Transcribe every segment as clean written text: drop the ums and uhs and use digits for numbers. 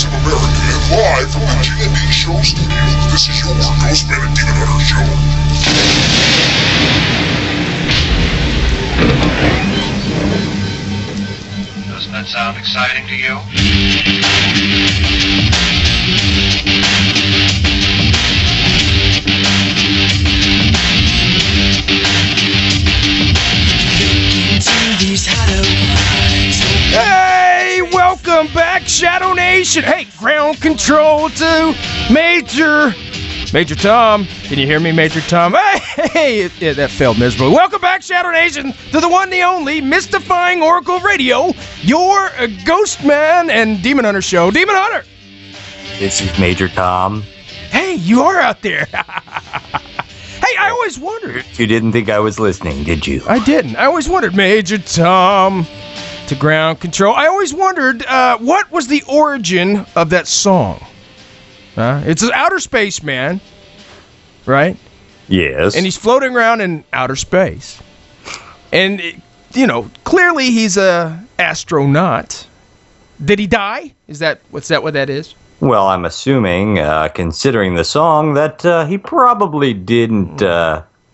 of America and live from the G&D Show Studios. This is your GhostMan&Demon Hunter show. Doesn't that sound exciting to you? Hey, welcome back, Shadow Nation. Hey, ground control to Major Tom. Can you hear me, Major Tom? Hey, that failed miserably. Welcome back, Shadow Nation, to the one, the only, mystifying Oracle Radio, your Ghostman and Demon Hunter show. Demon Hunter! This is Major Tom. Hey, you are out there. Hey, I always wondered. You didn't think I was listening, did you? I didn't. I always wondered, Major Tom to ground control. I always wondered, what was the origin of that song? It's an outer space man, right? Yes. And he's floating around in outer space. And, clearly he's a astronaut. Did he die? What that is? Well, I'm assuming, considering the song, that he probably didn't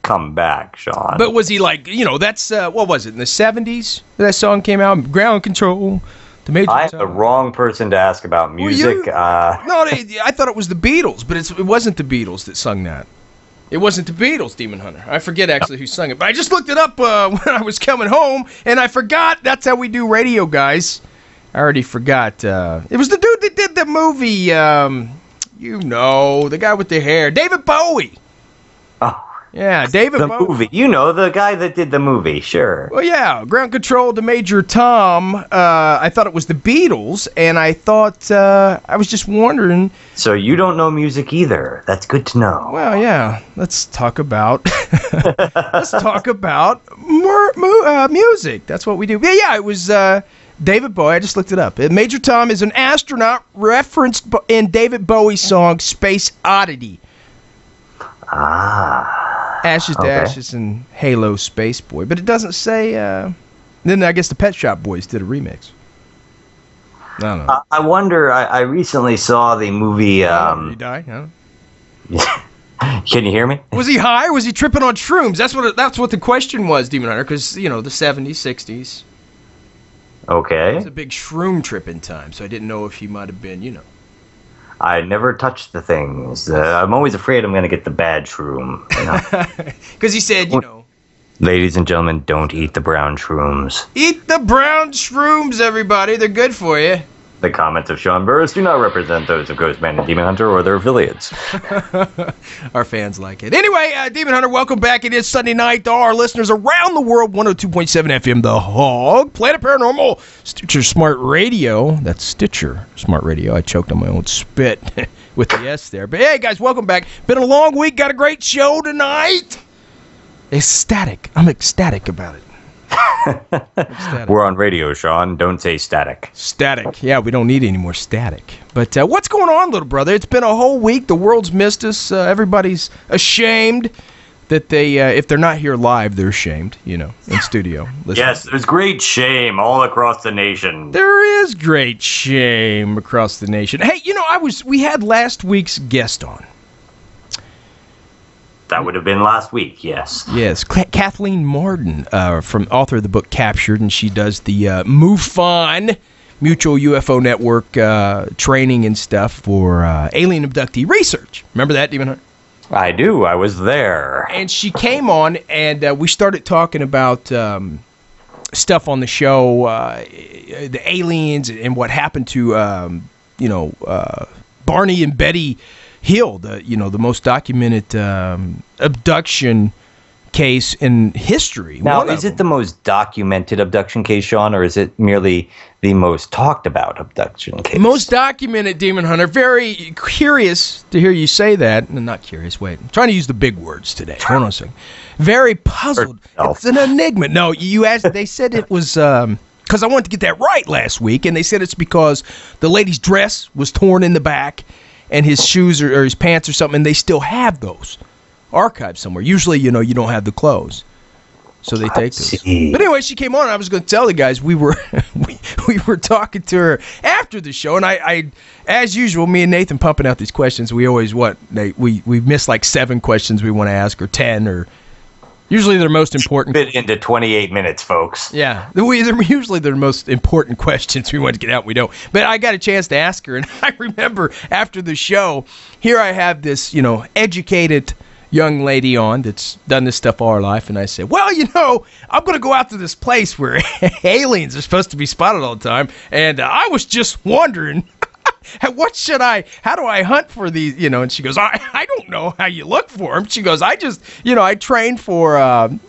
come back, Sean. But was he that's, what was it, in the 70s that song came out? Ground control. I'm the wrong person to ask about music. No, I thought it was the Beatles, but it wasn't the Beatles that sung that. It wasn't the Beatles, Demon Hunter. I forget actually who sung it, but I just looked it up when I was coming home, and I forgot. That's how we do radio, guys. I already forgot. It was the dude that did the movie, the guy with the hair. David Bowie. Oh. Yeah, David Bowie. The movie. The guy that did the movie, sure. Well, yeah, ground control to Major Tom. I thought it was the Beatles, and I thought, I was just wondering. So you don't know music either. That's good to know. Well, yeah, let's talk about, music. That's what we do. Yeah, it was, David Bowie. I just looked it up. Major Tom is an astronaut referenced in David Bowie's song Space Oddity. Ashes to Ashes and Halo Space Boy. But it doesn't say... then I guess the Pet Shop Boys did a remix. I don't know. I wonder... I recently saw the movie... Did he die? Huh? Can you hear me? Was he high or was he tripping on shrooms? That's what the question was, Demon Hunter, because, the 70s, 60s. Okay. It was a big shroom tripping time, so I didn't know if he might have been, I never touched the things. I'm always afraid I'm going to get the bad shroom. Because he said, Ladies and gentlemen, don't eat the brown shrooms. Eat the brown shrooms, everybody. They're good for you. The comments of Sean Burris do not represent those of GhostMan&Demon Hunter or their affiliates. Our fans like it. Anyway, Demon Hunter, welcome back. It is Sunday night to all our listeners around the world. 102.7 FM, The Hog. Planet Paranormal. Stitcher Smart Radio. That's Stitcher Smart Radio. I choked on my own spit with the S there. But hey, guys, welcome back. Been a long week. Got a great show tonight. Ecstatic. I'm ecstatic about it. We're on radio, Sean. Don't say static. Static. Yeah, we don't need any more static. But what's going on, little brother? It's been a whole week. The world's missed us. Everybody's ashamed that they, if they're not here live, they're ashamed, in studio. Yes, there's great shame all across the nation. There is great shame across the nation. Hey, we had last week's guest on. That would have been last week, yes. Yes, Kathleen Marden, from author of the book Captured, and she does the MUFON, Mutual UFO Network, training and stuff for alien abductee research. Remember that, Demon Hunter? I do. I was there. And she came on, and we started talking about stuff on the show, the aliens and what happened to, Barney and Betty Hill, the most documented abduction case in history. Now, is it the most documented abduction case, Sean, or is it merely the most talked about abduction case? Most documented, Demon Hunter. Very curious to hear you say that. Not curious, wait. I'm trying to use the big words today. Hold on a second. Very puzzled. It's an enigma. No, you asked, they said it was, because I wanted to get that right last week, and they said it's because the lady's dress was torn in the back, and his shoes or his pants or something, and they still have those archived somewhere. Usually, you don't have the clothes. So they take those. But anyway, she came on, and I was going to tell the guys we were we were talking to her after after the show, and I as usual, me and Nathan pumping out these questions. We always we miss like 7 questions we want to ask, or 10, or usually they're most important. Fit into 28 minutes, folks. Yeah, usually they're the most important questions we want to get out. We don't. But I got a chance to ask her, and I remember after the show, here I have this, educated young lady on that's done this stuff all her life, and I said, well, I'm going to go out to this place where aliens are supposed to be spotted all the time, and I was just wondering, how do I hunt for these, and she goes, I don't know how you look for them. She goes, I just, I train for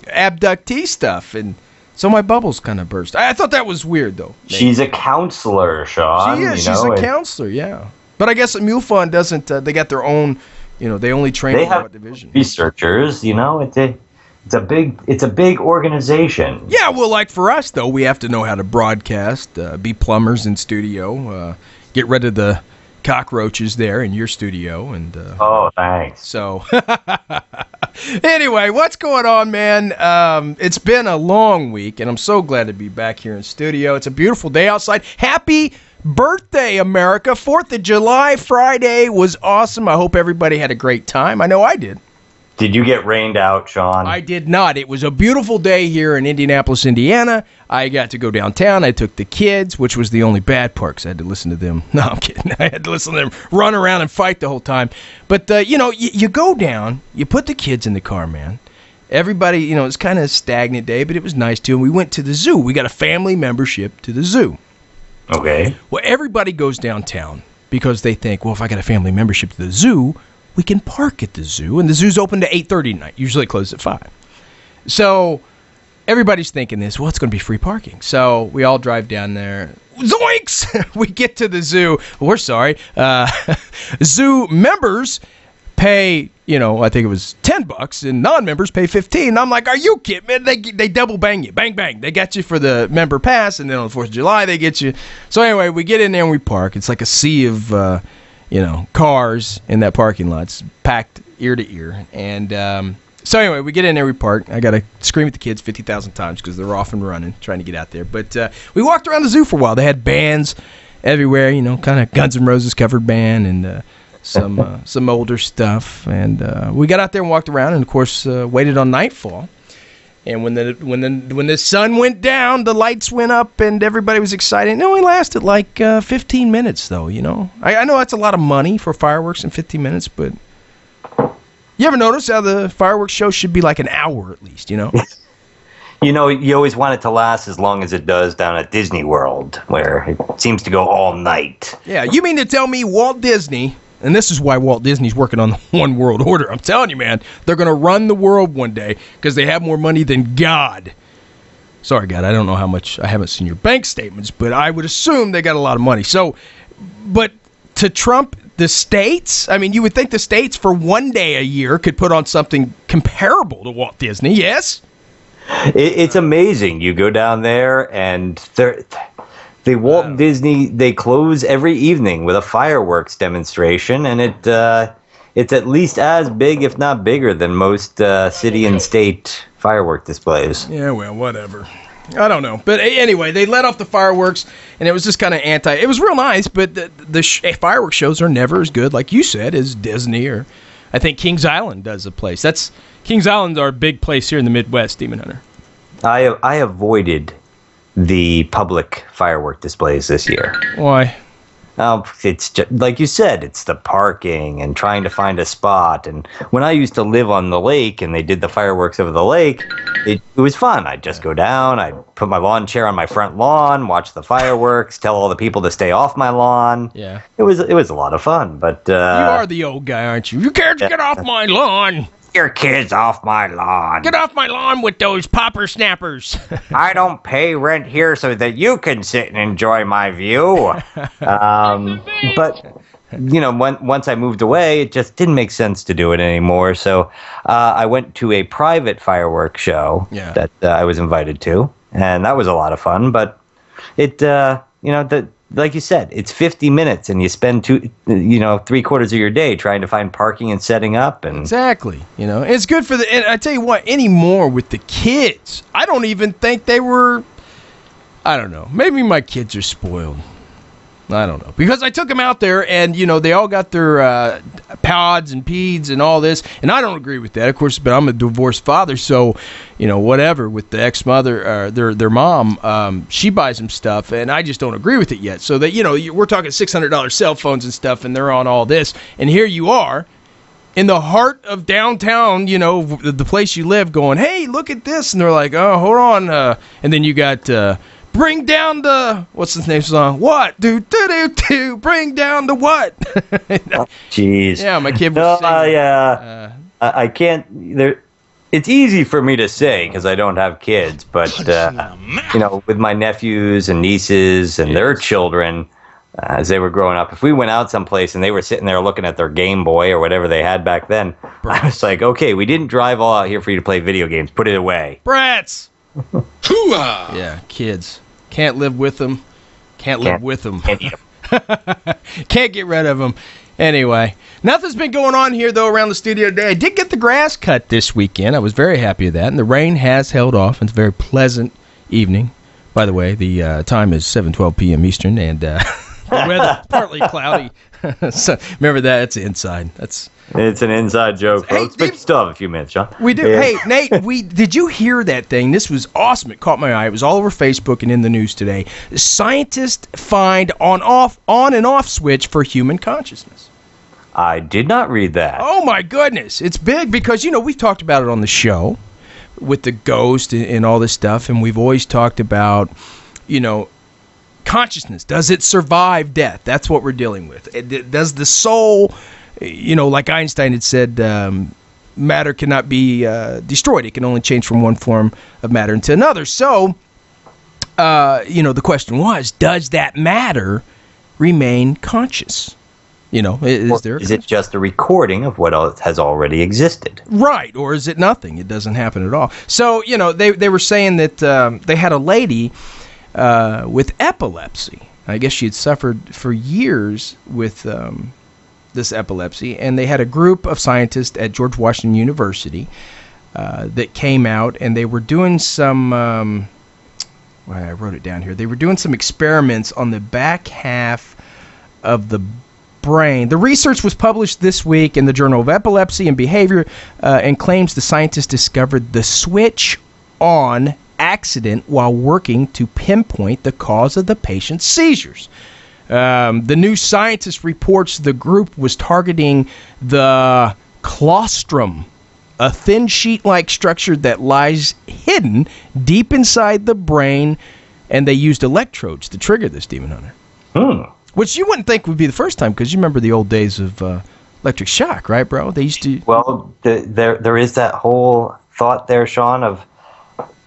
abductee stuff, and so my bubbles kind of burst. I thought that was weird, though. She's a counselor, Sean. She is. She's a counselor, yeah. But I guess MUFON doesn't, they got their own, they only train in what division. Researchers, it's a big organization. Yeah, well, like for us though, we have to know how to broadcast, be plumbers in studio, get rid of the cockroaches there in your studio, and oh, thanks. So anyway, what's going on, man? It's been a long week, and I'm so glad to be back here in studio. It's a beautiful day outside. Happy birthday, America. 4th of July Friday was awesome. I hope everybody had a great time. I know I did. Did you get rained out, Sean? I did not. It was a beautiful day here in Indianapolis, Indiana. I got to go downtown. I took the kids, which was the only bad part because I had to listen to them. No, I'm kidding. I had to listen to them run around and fight the whole time. But, you go down, you put the kids in the car, man. Everybody, it's kind of a stagnant day, but it was nice too. And we went to the zoo. We got a family membership to the zoo. Okay. Well, everybody goes downtown because they think, well, if I got a family membership to the zoo, we can park at the zoo. And the zoo's open to 8:30 tonight. Usually it closes at 5. So everybody's thinking this, well, it's going to be free parking. So we all drive down there. Zoinks! We get to the zoo. We're sorry. Zoo members pay, I think it was $10, and non-members pay $15. And I'm like, are you kidding, man? They double bang you. Bang, bang. They got you for the member pass, and then on the 4th of July, they get you. So anyway, we get in there and we park. It's like a sea of, cars in that parking lot. It's packed ear to ear. And so anyway, we get in there, we park. I got to scream at the kids 50,000 times because they're off and running, trying to get out there. But we walked around the zoo for a while. They had bands everywhere, kind of Guns N' Roses covered band, and some older stuff, and we got out there and walked around, and of course waited on nightfall. And when the sun went down, the lights went up, and everybody was excited. It only lasted like 15 minutes, though. I know that's a lot of money for fireworks in 15 minutes, but you ever notice how the fireworks show should be like an hour at least? You always want it to last as long as it does down at Disney World, where it seems to go all night. Yeah, you mean to tell me Walt Disney, and this is why Walt Disney's working on the One World Order. I'm telling you, man, they're going to run the world one day because they have more money than God. Sorry, God, I don't know how much. I haven't seen your bank statements, but I would assume they got a lot of money. So, but to trump the states, I mean, you would think the states for one day a year could put on something comparable to Walt Disney, yes? It's amazing. You go down there and Walt Disney, they close every evening with a fireworks demonstration, and it's at least as big, if not bigger, than most city and state firework displays. Yeah, well, whatever. I don't know. But anyway, they let off the fireworks, and it was just kind of it was real nice, but the fireworks shows are never as good, like you said, as Disney, or I think Kings Island does a place. Kings Island's our big place here in the Midwest, Demon Hunter. I avoided the public firework displays this year. Why? It's just, like you said, it's the parking and trying to find a spot. And when I used to live on the lake and they did the fireworks over the lake, it was fun. I'd just go down, I'd put my lawn chair on my front lawn, watch the fireworks, tell all the people to stay off my lawn. Yeah. It was a lot of fun. But you are the old guy, aren't you? You can't get off my lawn. Your kids off my lawn. Get off my lawn with those popper snappers. I don't pay rent here so that you can sit and enjoy my view. But, once I moved away, it just didn't make sense to do it anymore. So I went to a private fireworks show that I was invited to, and that was a lot of fun. But it, like you said, it's 50 minutes, and you spend 3/4 of your day trying to find parking and setting up. And exactly, it's good for and I tell you what, anymore with the kids, I don't even think they were. I don't know. Maybe my kids are spoiled. I don't know. Because I took them out there, and, they all got their pods and peds and all this, and I don't agree with that, of course, but I'm a divorced father, so, whatever, with the ex-mother, their mom, she buys them stuff, and I just don't agree with it yet. So that, we're talking $600 cell phones and stuff, and they're on all this, and here you are, in the heart of downtown, the place you live, going, hey, look at this, and they're like, oh, hold on, and then you got... bring down the, what's his name song? What? Do, bring down the what? Jeez. Yeah, my kid was singing. Yeah. I can't, it's easy for me to say because I don't have kids, but, with my nephews and nieces and their children, as they were growing up, if we went out someplace and they were sitting there looking at their Game Boy or whatever they had back then, I was like, okay, we didn't drive all out here for you to play video games. Put it away. Brats! Yeah, kids. Can't live with them. Can't live with them. Can't get rid of them. Anyway, nothing's been going on here, though, around the studio today. I did get the grass cut this weekend. I was very happy with that. And the rain has held off. It's a very pleasant evening. By the way, the time is 7:12 p.m. Eastern, and the weather partly cloudy. So, remember that? It's inside. It's an inside joke, folks, but you still have a few minutes, John. We do. Yeah. Hey, Nate, did you hear that thing? This was awesome. It caught my eye. It was all over Facebook and in the news today. Scientists find on and off switch for human consciousness. I did not read that. Oh, my goodness. It's big because, we've talked about it on the show with the ghost and all this stuff, and we've always talked about, consciousness. Does it survive death? That's what we're dealing with. Does the soul... like Einstein had said, matter cannot be destroyed. It can only change from one form of matter into another. So, the question was, does that matter remain conscious? Is it just a recording of what has already existed? Right, or is it nothing? It doesn't happen at all. So, they were saying that they had a lady with epilepsy. I guess she had suffered for years with... this epilepsy, and they had a group of scientists at George Washington University that came out, and they were doing some I wrote it down here. They were doing some experiments on the back half of the brain. The research was published this week in the Journal of Epilepsy and Behavior, and claims the scientists discovered the switch on accident while working to pinpoint the cause of the patient's seizures. The New Scientist reports the group was targeting the claustrum, a thin sheet-like structure that lies hidden deep inside the brain, and they used electrodes to trigger this, Demon Hunter. Which you wouldn't think would be the first time, because you remember the old days of electric shock, right, bro? They used to... Well, there is that whole thought there, Sean, of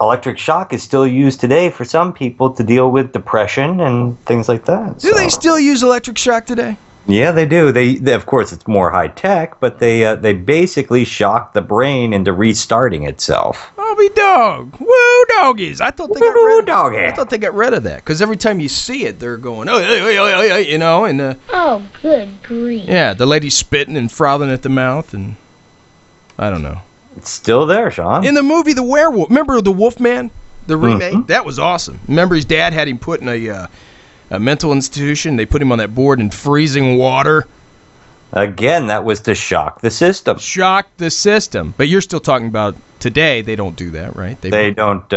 electric shock is still used today for some people to deal with depression and things like that. Do they still use electric shock today? Yeah, they do. They of course, it's more high tech, but they basically shock the brain into restarting itself. I'll be dog. Woo doggies. I thought they got rid of that, because every time you see it, they're going, and oh, good grief. Yeah, the lady's spitting and frothing at the mouth, and I don't know. It's still there, Sean. In the movie The Werewolf, remember The Wolfman, the remake? Mm-hmm. That was awesome. Remember his dad had him put in a mental institution. They put him on that board in freezing water. Again, that was to shock the system. Shock the system. But you're still talking about today. They don't do that, right? They don't.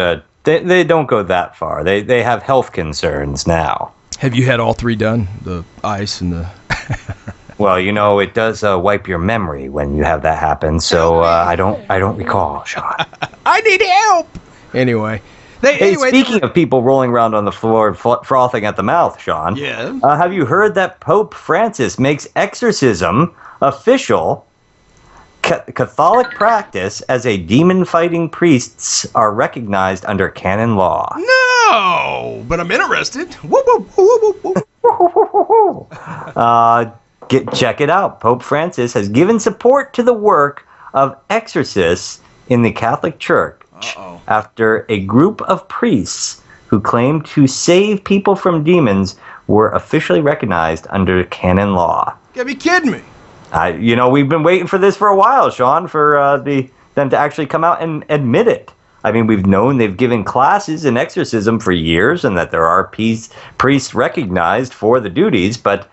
They don't go that far. They have health concerns now. Have you had all three done? The ice and the. Well, it does wipe your memory when you have that happen. So I don't recall, Sean. I need help. Anyway. Speaking of people rolling around on the floor frothing at the mouth, Sean. Yeah. Have you heard that Pope Francis makes exorcism official Catholic practice as a demon-fighting priests are recognized under canon law? No, but I'm interested. Whoop, whoop, whoop, whoop, whoop. Check it out. Pope Francis has given support to the work of exorcists in the Catholic Church after a group of priests who claimed to save people from demons were officially recognized under canon law. You gotta be kidding me. We've been waiting for this for a while, Sean, for them to actually come out and admit it. I mean, we've known they've given classes in exorcism for years and that there are priests recognized for the duties, but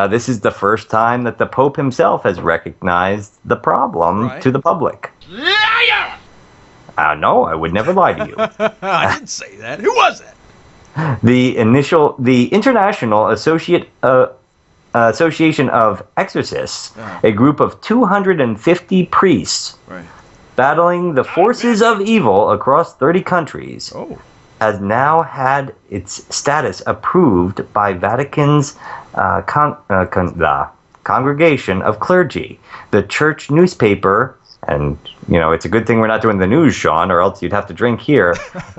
this is the first time that the Pope himself has recognized the problem to the public. Liar! No, I would never lie to you. I didn't say that. Who was that? The International Association of Exorcists, a group of 250 priests battling the forces of evil across 30 countries, has now had its status approved by Vatican's Congregation of Clergy, the church newspaper. And, it's a good thing we're not doing the news, Sean, or else you'd have to drink here.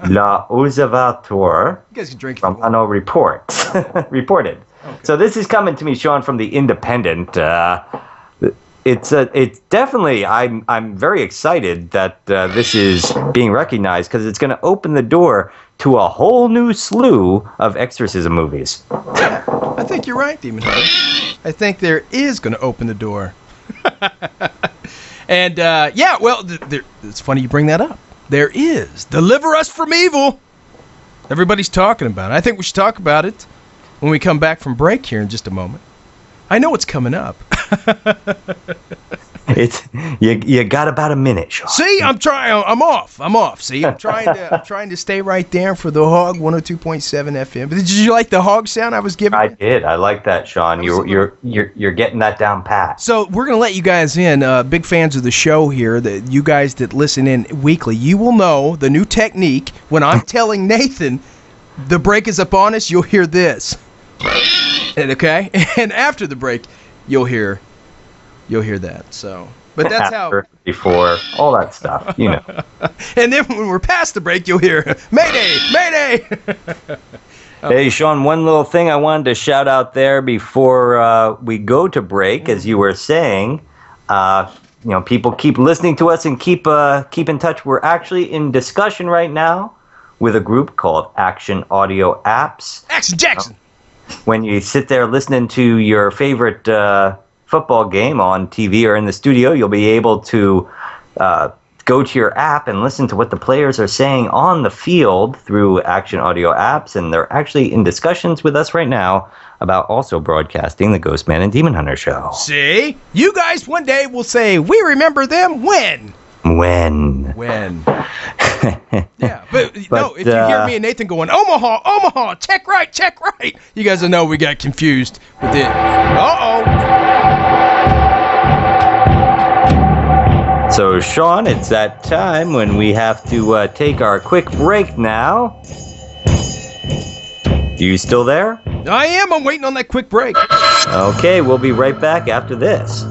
La Observateur from Ano reported. Okay. So this is coming to me, Sean, from the Independent. It's definitely, I'm very excited that this is being recognized because it's going to open the door to a whole new slew of exorcism movies. Yeah, I think you're right, Demon Hunter. I think there is going to open the door. And, it's funny you bring that up. There is. Deliver us from evil. Everybody's talking about it. I think we should talk about it when we come back from break here in just a moment. I know it's coming up. You got about a minute, Sean. See, I'm off. See, I'm trying to stay right there for the Hog 102.7 FM. But did you like the Hog sound I was giving? I did. I like that, Sean. You're getting that down pat. So we're gonna let you guys in. Big fans of the show here. That you guys that listen in weekly, you will know the new technique. When I'm telling Nathan the break is upon us, you'll hear this. Okay, and after the break, you'll hear that. So, but that's how before all that stuff, And then when we're past the break, you'll hear Mayday, Mayday. Hey, Sean, one little thing I wanted to shout out there before we go to break, as you were saying. People keep listening to us and keep in touch. We're actually in discussion right now with a group called Action Audio Apps. Action Jackson. When you sit there listening to your favorite football game on TV or in the studio, you'll be able to go to your app and listen to what the players are saying on the field through Action Audio Apps. And they're actually in discussions with us right now about also broadcasting the Ghostman and Demon Hunter show. See? You guys one day will say, we remember them when? When? Yeah, but no, if you hear me and Nathan going, Omaha, check right, you guys will know we got confused with it. So, Sean, it's that time when we have to take our quick break now. You still there? I am. I'm waiting on that quick break. Okay, we'll be right back after this.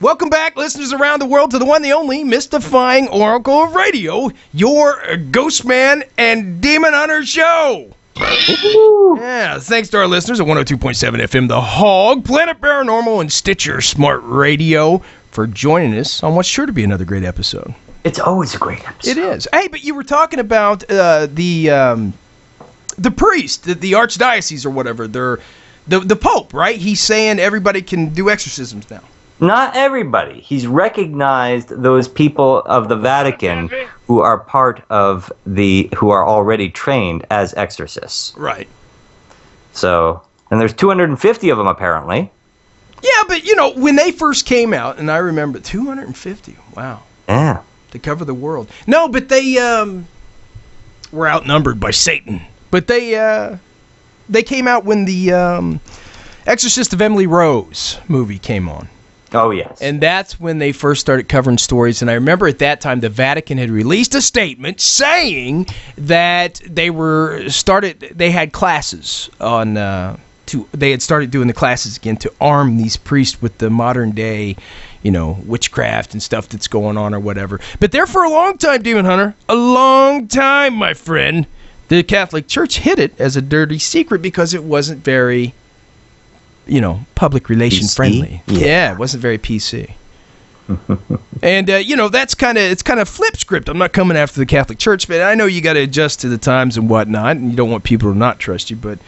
Welcome back, listeners around the world, to the one, the only, mystifying oracle of radio, your Ghostman and Demon Hunter show. Yeah, thanks to our listeners at 102.7 FM, The Hog, Planet Paranormal, and Stitcher Smart Radio for joining us on what's sure to be another great episode. It's always a great episode. It is. Hey, but you were talking about the priest, the archdiocese or whatever, the Pope, right? He's saying everybody can do exorcisms now. Not everybody. He's recognized those people of the Vatican who are part of who are already trained as exorcists. Right. So, and there's 250 of them apparently. Yeah, but when they first came out, and I remember 250. Wow. Yeah. To cover the world. No, but they were outnumbered by Satan. But they came out when the Exorcist of Emily Rose movie came on. Oh, yes. And that's when they first started covering stories. And I remember at that time the Vatican had released a statement saying that they had classes on they had started doing the classes again to arm these priests with the modern day, witchcraft and stuff that's going on or whatever. But there for a long time, Demon Hunter, a long time, my friend, the Catholic Church hid it as a dirty secret because it wasn't very public relation PC? friendly. Yeah, it wasn't very PC. And it's kind of flip script. I'm not coming after the Catholic Church, but I know you got to adjust to the times and whatnot, and you don't want people to not trust you. But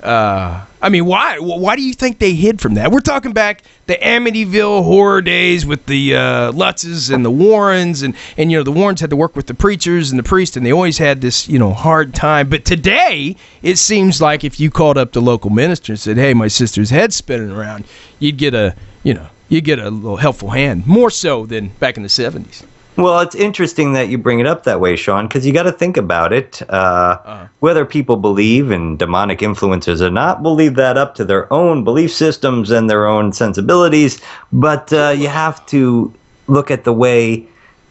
I mean, why? Why do you think they hid from that? We're talking back the Amityville horror days with the Lutzes and the Warrens, and the Warrens had to work with the preachers and the priests, and they always had this hard time. But today, it seems like if you called up the local minister and said, "Hey, my sister's head's spinning around," you'd get a little helpful hand, more so than back in the 70s. Well, it's interesting that you bring it up that way, Sean, because you got to think about it. Whether people believe in demonic influences or not, we'll leave that up to their own belief systems and their own sensibilities. But you have to look at the way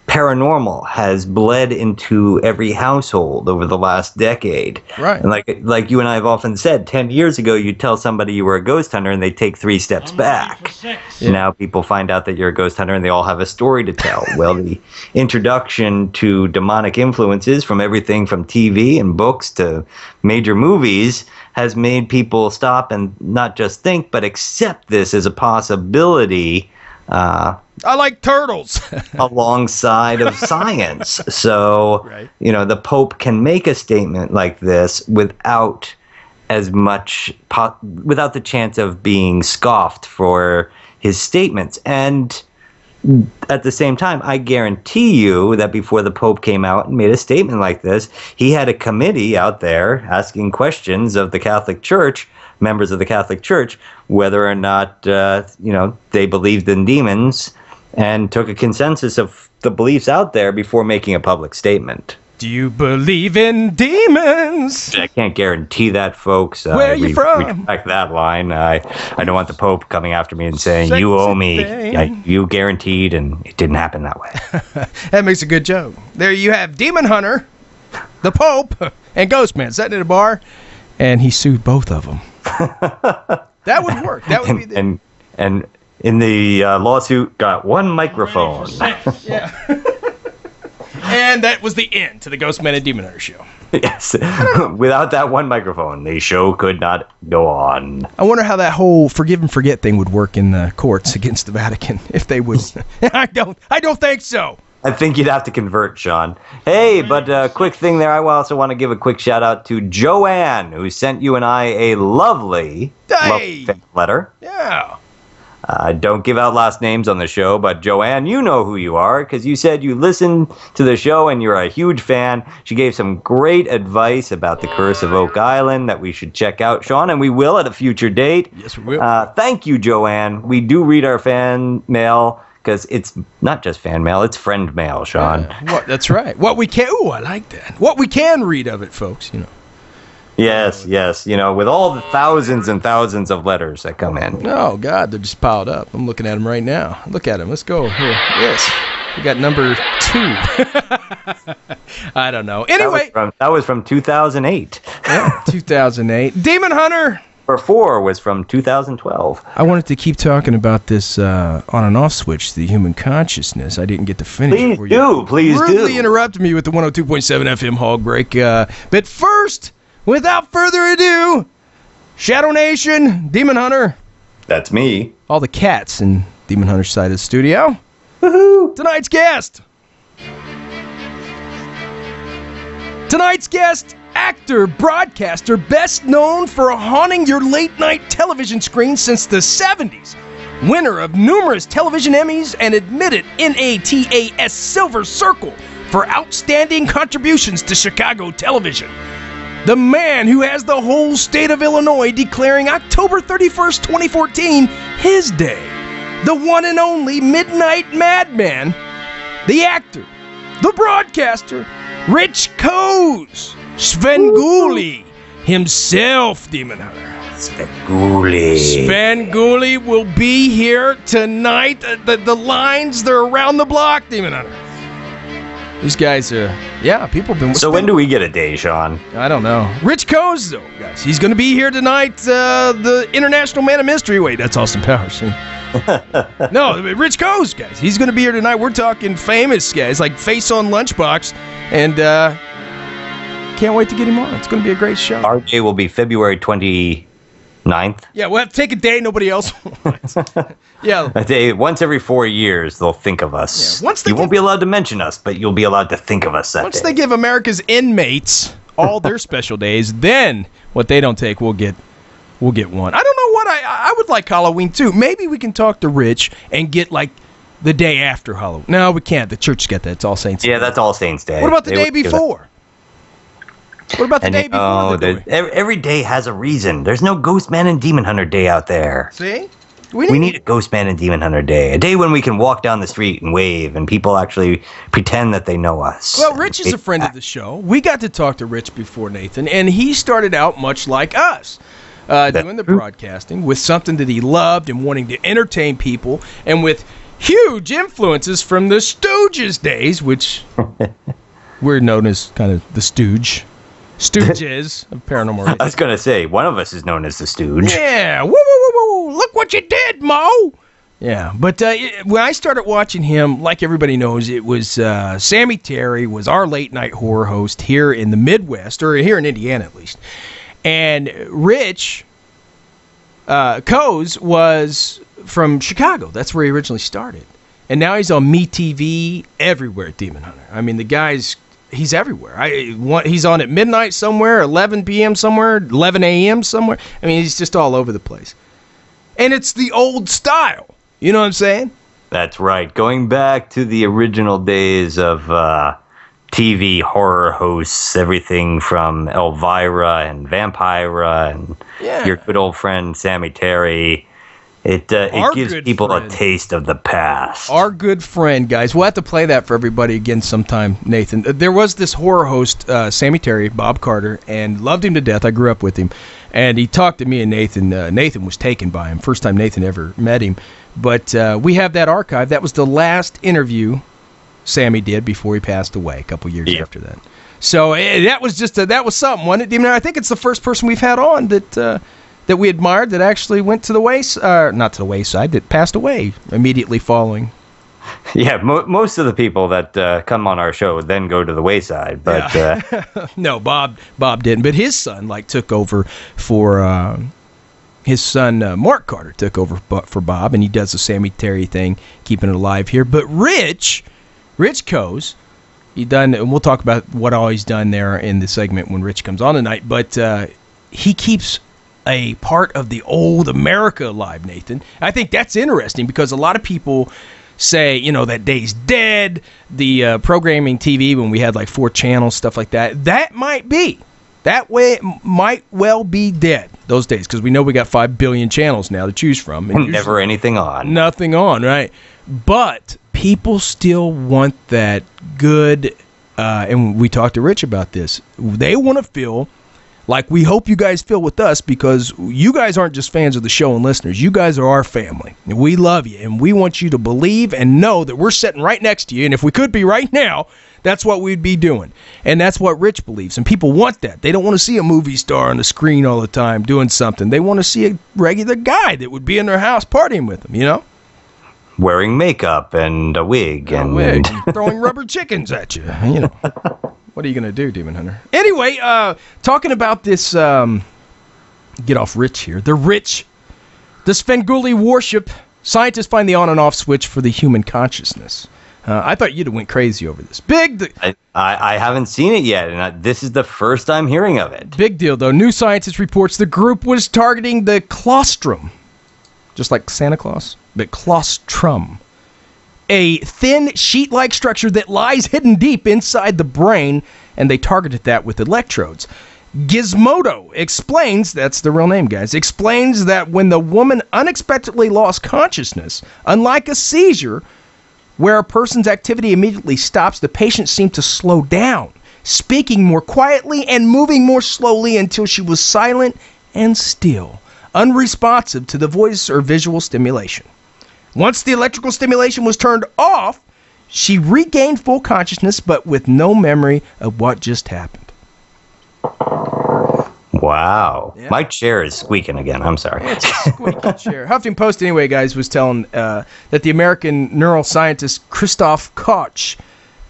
paranormal has bled into every household over the last decade. Right. And like you and I have often said, 10 years ago, you'd tell somebody you were a ghost hunter and they take 3 steps back. Yeah. Now people find out that you're a ghost hunter and they all have a story to tell. Well, the introduction to demonic influences from everything from TV and books to major movies has made people stop and not just think, but accept this as a possibility. I like turtles. Alongside of science. So, right. The Pope can make a statement like this without without the chance of being scoffed for his statements. And at the same time, I guarantee you that before the Pope came out and made a statement like this, he had a committee out there asking questions of the Catholic Church, members of the Catholic Church, whether or not, they believed in demons, and took a consensus of the beliefs out there before making a public statement. Do you believe in demons? I can't guarantee that, folks. Where are you from? Back that line. I don't want the Pope coming after me and saying, "You owe me." You guaranteed, and it didn't happen that way. That makes a good joke. There you have Demon Hunter, the Pope, and Ghostman sitting at a bar, and he sued both of them. That would work. That would be the... And in the lawsuit, got 1 microphone. Yeah. And that was the end to the Ghostman&Demon Hunter show. Yes. Without that 1 microphone, the show could not go on. I wonder how that whole forgive and forget thing would work in the courts against the Vatican. If they would. I don't think so. I think you'd have to convert, Sean. Hey, but a quick thing there. I also want to give a quick shout out to Joanne, who sent you and I a lovely letter. Yeah. Don't give out last names on the show, but Joanne, you know who you are, because you said you listened to the show and you're a huge fan. She gave some great advice about the Curse of Oak Island that we should check out, Sean, and we will at a future date. Yes, we will. Thank you, Joanne. We do read our fan mail, because it's not just fan mail, it's friend mail, Sean. That's right. What we can... Ooh, I like that. What we can read of it, folks, Yes, with all the thousands and thousands of letters that come in. Oh, God, they're just piled up. I'm looking at them right now. Look at them. Let's go. Here. Yes. We got number 2. I don't know. Anyway. That was from 2008. Yeah, 2008. Demon Hunter. Or 4 was from 2012. I wanted to keep talking about this on and off switch, the human consciousness. I didn't get to finish. Please do. Rudely interrupted me with the 102.7 FM hog break. But first... without further ado, Shadow Nation, Demon Hunter. That's me. All the cats in Demon Hunter's side of the studio. Woohoo! Tonight's guest, actor, broadcaster, best known for haunting your late-night television screen since the 70s. Winner of numerous television Emmys and admitted NATAS Silver Circle for outstanding contributions to Chicago television. The man who has the whole state of Illinois declaring October 31st, 2014, his day. The one and only Midnight Madman. The actor. The broadcaster. Rich Coase. Svengoolie. Himself, Demon Hunter. Svengoolie will be here tonight. The lines, they're around the block, Demon Hunter. These guys are, people have been... So when do we get a day, Sean? I don't know. Rich Coase, though, guys. He's going to be here tonight, the International Man of Mystery. Wait, that's Austin Powers. No, Rich Coase, guys. He's going to be here tonight. We're talking famous guys, like Face on Lunchbox. And can't wait to get him on. It's going to be a great show. Our day will be February 29th. Yeah, we'll have to take a day nobody else wants. Yeah. A day, once every 4 years, they'll think of us. Yeah, you won't be allowed to mention us, but you'll be allowed to think of us that day. Once they give America's inmates all their special days, then what they don't take, we'll get We'll get one. I don't know what I would like Halloween too. Maybe we can talk to Rich and get like the day after Halloween. No, we can't. The church get that. It's All Saints Day. Yeah, that's All Saints Day. What about the day before? What about the day before? Every day has a reason. There's no Ghostman and Demon Hunter Day out there. See? We need a Ghostman and Demon Hunter Day. A day when we can walk down the street and wave and people actually pretend that they know us. Well, Rich is a friend of the show. We got to talk to Rich before, Nathan, and he started out much like us, doing the broadcasting with something that he loved and wanting to entertain people, and with huge influences from the Stooges days, which we're known as kind of the Stooges of paranormal. I was going to say, one of us is known as the Stooge. Yeah. Woo, woo, woo, woo. Look what you did, Mo. Yeah. But when I started watching him, like everybody knows, it was Sammy Terry was our late night horror host here in the Midwest, or here in Indiana at least. And Rich Coase was from Chicago. That's where he originally started. And now he's on MeTV everywhere at Demon Hunter. I mean, the guy's... He's everywhere. He's on at midnight somewhere, 11 p.m. somewhere, 11 a.m. somewhere. I mean, he's just all over the place. And it's the old style. You know what I'm saying? That's right. Going back to the original days of TV horror hosts, everything from Elvira and Vampira and your good old friend Sammy Terry. It gives people a taste of the past. Our good friend, guys. We'll have to play that for everybody again sometime, Nathan. There was this horror host, Sammy Terry, Bob Carter, and loved him to death. I grew up with him. And he talked to me and Nathan. Nathan was taken by him. First time Nathan ever met him. But we have that archive. That was the last interview Sammy did before he passed away a couple years after that. So that was that was something, wasn't it? I think it's the first person we've had on that we admired that actually went to the not to the wayside, that passed away immediately following. Yeah, most of the people that come on our show then go to the wayside, but no, Bob didn't. But his son took over for his son Mark Carter took over for Bob, and he does the Sammy Terry thing, keeping it alive here. But Rich Coase, and we'll talk about what all he's done there in the segment when Rich comes on tonight. But he keeps a part of the old America alive, Nathan. I think that's interesting because a lot of people say, that day's dead, the programming TV when we had 4 channels, stuff like that. That might well be dead those days because we know we got 5 billion channels now to choose from. And never anything on. Nothing on, right? But people still want that good, and we talked to Rich about this. They want to feel like we hope you guys feel with us because you guys aren't just fans of the show and listeners. You guys are our family. And we love you. And we want you to believe and know that we're sitting right next to you. And if we could be right now, that's what we'd be doing. And that's what Rich believes. And people want that. They don't want to see a movie star on the screen all the time doing something. They want to see a regular guy that would be in their house partying with them, Wearing makeup and a wig. And throwing rubber chickens at you, What are you going to do, Demon Hunter? Anyway, talking about this, get off Rich here. The Svengoolie worship. Scientists find the on and off switch for the human consciousness. I thought you'd have went crazy over this. I haven't seen it yet, and this is the first I'm hearing of it. Big deal, though. New Scientist reports the group was targeting the claustrum, just like Santa Claus, but claustrum. A thin sheet-like structure that lies hidden deep inside the brain, and they targeted that with electrodes. Gizmodo explains, that's the real name, guys, explains that when the woman unexpectedly lost consciousness, unlike a seizure, where a person's activity immediately stops, the patient seemed to slow down, speaking more quietly and moving more slowly until she was silent and still, unresponsive to the voice or visual stimulation. Once the electrical stimulation was turned off, she regained full consciousness, but with no memory of what just happened. Wow. Yeah. My chair is squeaking again. I'm sorry. It's a squeaky chair. Huffington Post, anyway, guys, was telling that the American neuroscientist Christoph Koch,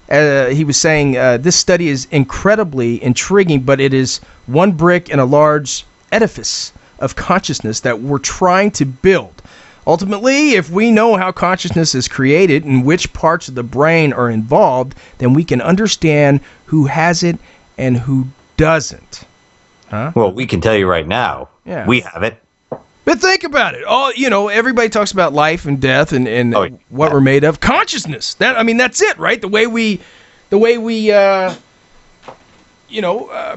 he was saying this study is incredibly intriguing, but it is one brick in a large edifice of consciousness that we're trying to build. Ultimately, if we know how consciousness is created and which parts of the brain are involved, then we can understand who has it and who doesn't. Huh? Well, we can tell you right now, Yeah. We have it. But think about it. Everybody talks about life and death and what we're made of. Consciousness. That's it, right? The way we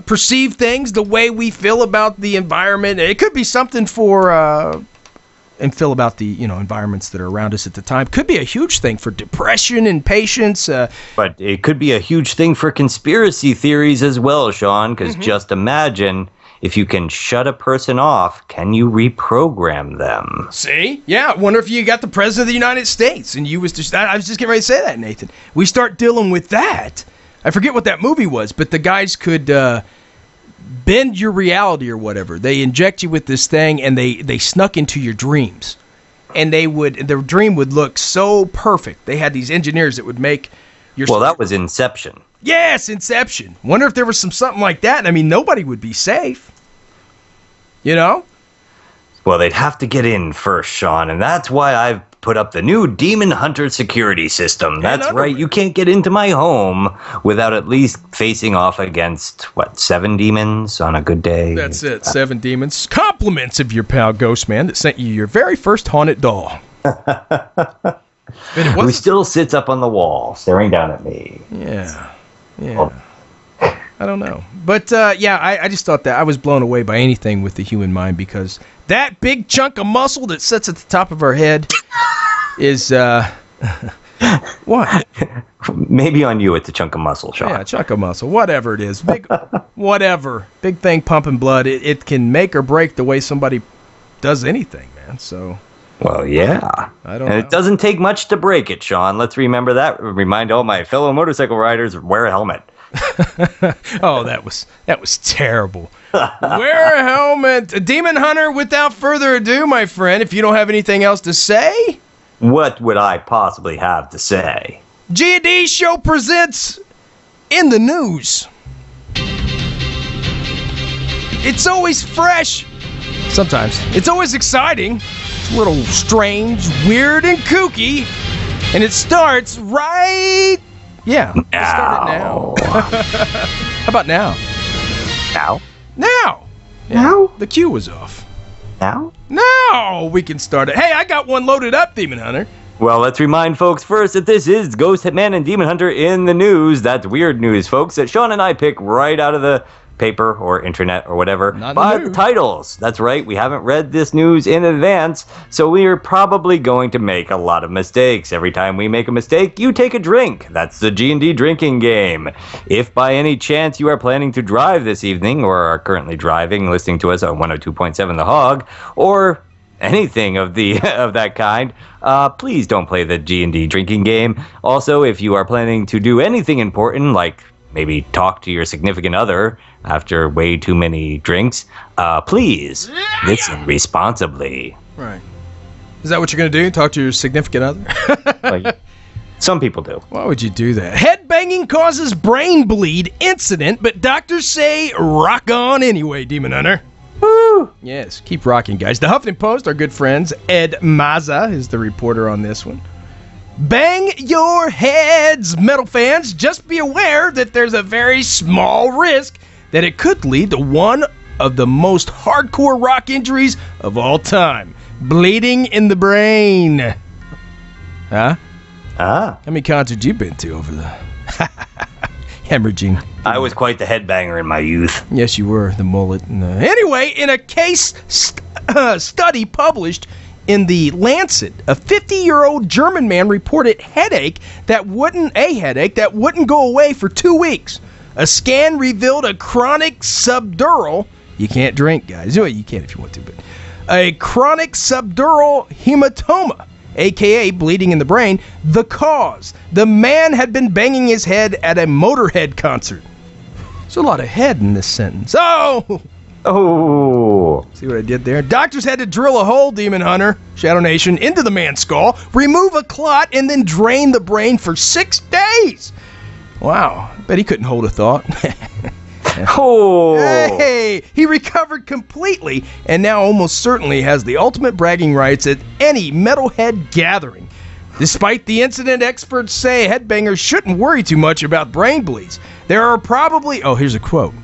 perceive things, the way we feel about the environment. It could be something and feel about the environments that are around us at the time. Could be a huge thing for depression and patience. But it could be a huge thing for conspiracy theories as well, Sean, because just imagine if you can shut a person off, can you reprogram them? See? Yeah, I wonder if you got the President of the United States and you was just... I was just getting ready to say that, Nathan. We start dealing with that. I forget what that movie was, but the guys could bend your reality or whatever. They inject you with this thing and they snuck into your dreams. And their dream would look so perfect. They had these engineers that would make your... Well, that was Inception. Yes, Inception. Wonder if there was something like that. Nobody would be safe. Well, they'd have to get in first, Sean, and that's why I've put up the new Demon Hunter security system. That's right, you can't get into my home without at least facing off against, 7 demons on a good day? That's it, 7 demons. Compliments of your pal GhostMan that sent you your very first haunted doll. Who still sits up on the wall, staring down at me. Yeah. I don't know. But, I just thought that I was blown away by anything with the human mind because that big chunk of muscle that sits at the top of our head is, what? Maybe on you it's a chunk of muscle, Sean. Yeah, a chunk of muscle. Whatever it is. Whatever. Big thing pumping blood. It can make or break the way somebody does anything, man. So... Well, yeah. I don't know. It doesn't take much to break it, Sean. Let's remember that. Remind all my fellow motorcycle riders, wear a helmet. Oh, that was terrible. Wear a helmet. Demon Hunter, without further ado, my friend, if you don't have anything else to say. What would I possibly have to say? G&D Show presents In the News. It's always fresh. Sometimes. It's always exciting. It's a little strange, weird, and kooky. And it starts right... Yeah. Let's start it now. How about now? Now? Now! Yeah, Now? The cue was off. Now? Now we can start it. Hey, I got one loaded up, Demon Hunter. Well, let's remind folks first that this is GhostMan and Demon Hunter in the news. That's weird news, folks, that Sean and I pick right out of the paper or internet or whatever by the titles. That's right, we haven't read this news in advance, so we are probably going to make a lot of mistakes. Every time we make a mistake, you take a drink. That's the G&D drinking game. If by any chance you are planning to drive this evening or are currently driving, listening to us on 102.7 The Hog, or anything of that kind, please don't play the G&D drinking game. Also, if you are planning to do anything important, like maybe talk to your significant other after way too many drinks, please listen responsibly. Right. Is that what you're going to do? Talk to your significant other? Well, some people do. Why would you do that? Head banging causes brain bleed incident, but doctors say rock on anyway, Demon Hunter. Woo! Yes, keep rocking, guys. The Huffington Post, our good friends, Ed Maza is the reporter on this one. Bang your heads, metal fans. Just be aware that there's a very small risk that it could lead to one of the most hardcore rock injuries of all time. Bleeding in the brain. Huh? How many concerts you been to over the... Hemorrhaging. I was quite the headbanger in my youth. Yes, you were, the mullet. Anyway, in a case study published in the Lancet, a 50-year-old German man reported a headache that wouldn't go away for 2 weeks. A scan revealed a chronic subdural. You can't drink, guys. Well, you can if you want to, but a chronic subdural hematoma, a.k.a. bleeding in the brain. The cause: the man had been banging his head at a Motorhead concert. There's a lot of head in this sentence. Oh! See what I did there? Doctors had to drill a hole, Demon Hunter, Shadow Nation, into the man's skull, remove a clot, and then drain the brain for 6 days. Wow. Bet he couldn't hold a thought. Oh! Hey! He recovered completely and now almost certainly has the ultimate bragging rights at any metalhead gathering. Despite the incident, experts say headbangers shouldn't worry too much about brain bleeds. There are probably... Oh, here's a quote.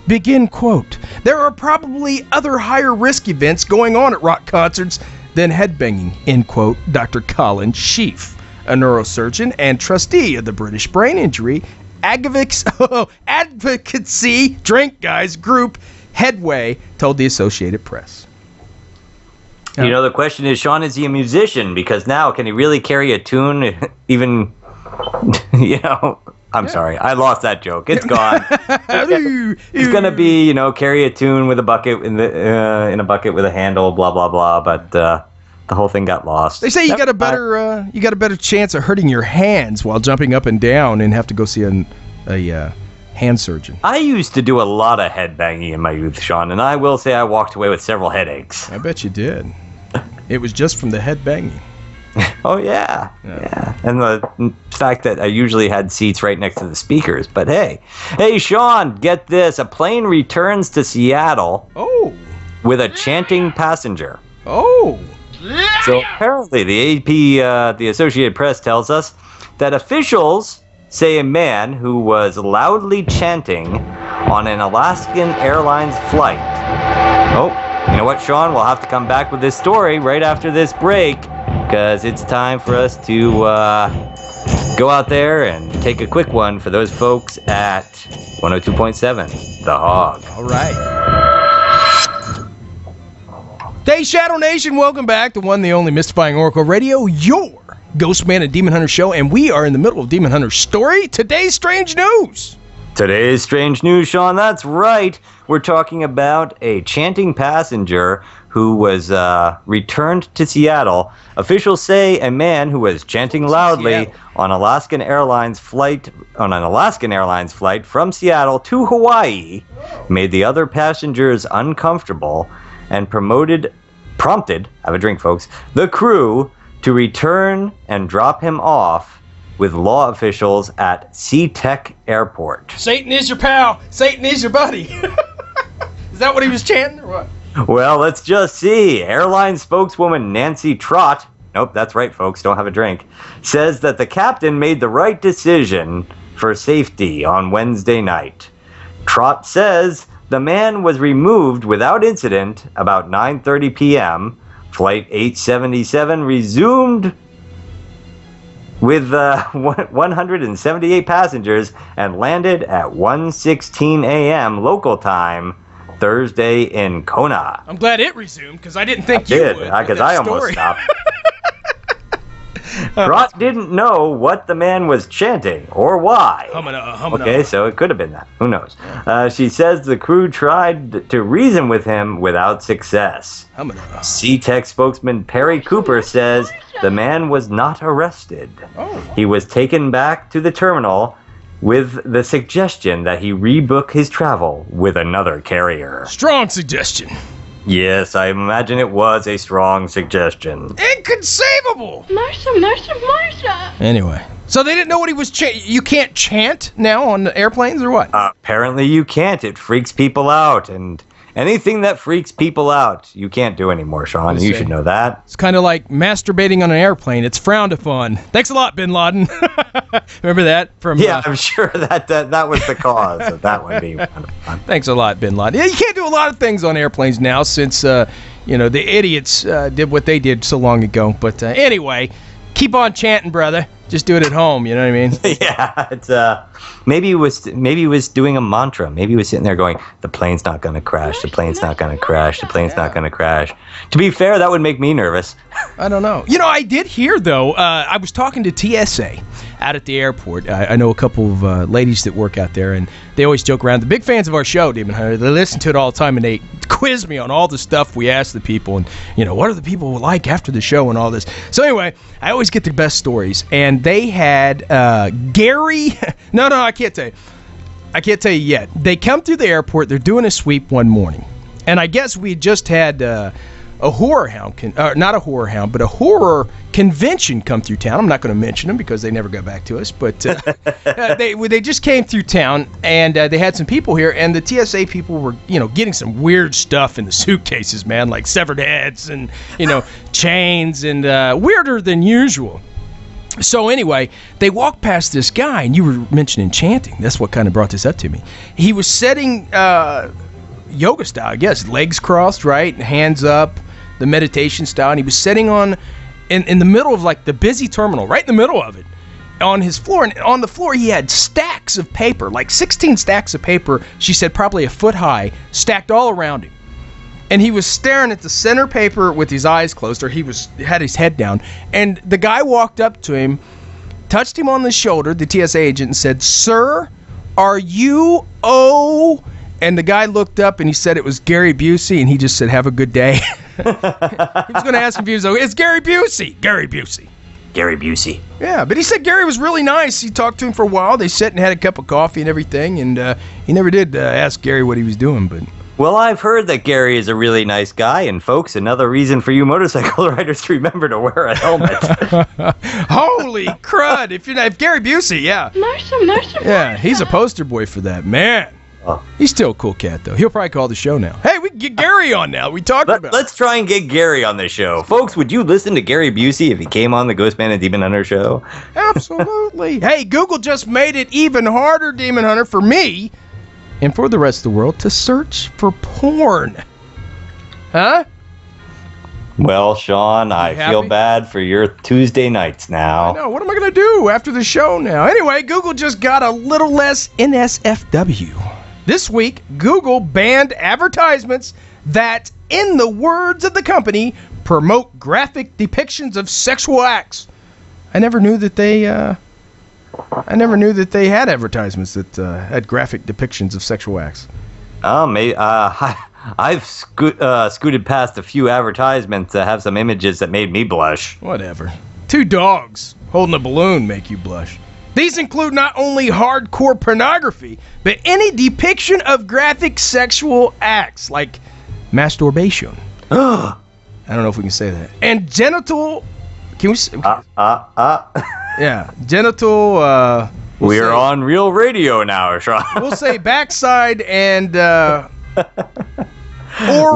Begin quote. There are probably other higher risk events going on at rock concerts than headbanging, end quote. Dr. Colin Sheaf, a neurosurgeon and trustee of the British Brain Injury Advocacy Drink Guys group Headway, told the Associated Press. You know, the question is, Sean, is he a musician? Because now, can he really carry a tune even, I'm sorry, I lost that joke. It's gone. He's going to be, carry a tune with a bucket in a bucket with a handle, blah, blah, blah. But the whole thing got lost. They say you got a better chance of hurting your hands while jumping up and down and have to go see a hand surgeon. I used to do a lot of headbanging in my youth, Sean, and I will say I walked away with several headaches. I bet you did. It was just from the headbanging. Oh, yeah. And the fact that I usually had seats right next to the speakers. But hey, Sean, get this. A plane returns to Seattle with a chanting passenger. Oh. So apparently the AP, the Associated Press, tells us that officials say a man who was loudly chanting on an Alaskan Airlines flight. Oh, you know what, Sean? We'll have to come back with this story right after this break, because it's time for us to go out there and take a quick one for those folks at 102.7, The Hog. All right. Hey, Shadow Nation, welcome back to one, the only Mystifying Oracle Radio, your Ghostman and Demon Hunter show, and we are in the middle of Demon Hunter's story. Today's strange news. Today's strange news, Sean, that's right. We're talking about a chanting passenger who was returned to Seattle. Officials say a man who was chanting loudly on an Alaskan Airlines flight from Seattle to Hawaii made the other passengers uncomfortable and prompted, have a drink, folks, the crew to return and drop him off with law officials at SeaTac Airport. Satan is your pal. Satan is your buddy. Is that what he was chanting or what? Well, let's just see. Airline spokeswoman Nancy Trott, nope, that's right, folks, don't have a drink, says that the captain made the right decision for safety on Wednesday night. Trott says the man was removed without incident about 9:30 p.m. Flight 877 resumed with 178 passengers and landed at 1:16 a.m. local time Thursday in Kona. I'm glad it resumed, because I didn't think you would. Because I almost stopped. Trott didn't know what the man was chanting or why. Okay, so it could have been that. Who knows? She says the crew tried to reason with him without success. SeaTac spokesman Perry Cooper says the man was not arrested. He was taken back to the terminal with the suggestion that he rebook his travel with another carrier. Strong suggestion. Yes, I imagine it was a strong suggestion. Inconceivable! Marsha! Anyway, so they didn't know what he was chanting. You can't chant now on airplanes or what? Apparently you can't. It freaks people out. And anything that freaks people out, you can't do anymore, Sean. You should know that. It's kind of like masturbating on an airplane. It's frowned upon. Thanks a lot, Bin Laden. Remember that? Yeah, I'm sure that was the cause of that one being frowned upon. Thanks a lot, Bin Laden. Yeah, you can't do a lot of things on airplanes now since, the idiots did what they did so long ago. But anyway, keep on chanting, brother. Just do it at home, you know what I mean? Yeah, it's maybe he was doing a mantra. Maybe he was sitting there going, "The plane's not going to crash. The plane's not going to crash. The plane's not going to crash." To be fair, that would make me nervous. I don't know. I did hear though. I was talking to TSA out at the airport. I know a couple of ladies that work out there, and they always joke around. They're big fans of our show, Demon Hunter. They listen to it all the time, and they quiz me on all the stuff we ask the people, and what are the people like after the show and all this. So anyway, I always get the best stories, and they had Gary. No, I can't tell you. I can't tell you yet. They come through the airport. They're doing a sweep one morning, and I guess we just had a horror hound, not a horror hound, but a horror convention come through town. I'm not going to mention them because they never got back to us, but they just came through town, and they had some people here, and the TSA people were, getting some weird stuff in the suitcases, man, like severed heads and, chains and weirder than usual. So anyway, they walked past this guy, and you were mentioning chanting. That's what kind of brought this up to me. He was setting yoga style, I guess, legs crossed, right, hands up, the meditation style, and he was setting on in the middle of like the busy terminal, right in the middle of it, on his floor. And on the floor, he had stacks of paper, like 16 stacks of paper. She said probably a foot high, stacked all around him. And he was staring at the center paper with his eyes closed, or had his head down. And the guy walked up to him, touched him on the shoulder, the TSA agent, and said, "Sir, are you O?" And the guy looked up and he said it was Gary Busey, and he just said, "Have a good day." He was going to ask him if he was okay. It's Gary Busey. Gary Busey. Gary Busey. Yeah, but he said Gary was really nice. He talked to him for a while. They sat and had a cup of coffee and everything, and he never did ask Gary what he was doing, but... Well, I've heard that Gary is a really nice guy, and folks, another reason for you motorcycle riders to remember to wear a helmet. Holy crud! If Gary Busey, yeah. Yeah, he's a poster boy for that, man. Oh. He's still a cool cat, though. He'll probably call the show now. Hey, we can get Gary on now. We talked about it. Let's try and get Gary on the show. Folks, would you listen to Gary Busey if he came on the Ghostman and Demon Hunter show? Absolutely. Hey, Google just made it even harder, Demon Hunter, for me and for the rest of the world to search for porn. Huh? Well, Sean, I feel bad for your Tuesday nights now. I know. What am I going to do after the show now? Anyway, Google just got a little less NSFW. This week, Google banned advertisements that, in the words of the company, promote graphic depictions of sexual acts. I never knew that they had advertisements that had graphic depictions of sexual acts. I've scooted past a few advertisements that have some images that made me blush. Whatever. 2 dogs holding a balloon make you blush. These include not only hardcore pornography, but any depiction of graphic sexual acts, like masturbation. I don't know if we can say that. And genital... Can we say... Yeah, genital... We're on real radio now, Sean. We'll say backside and... oral,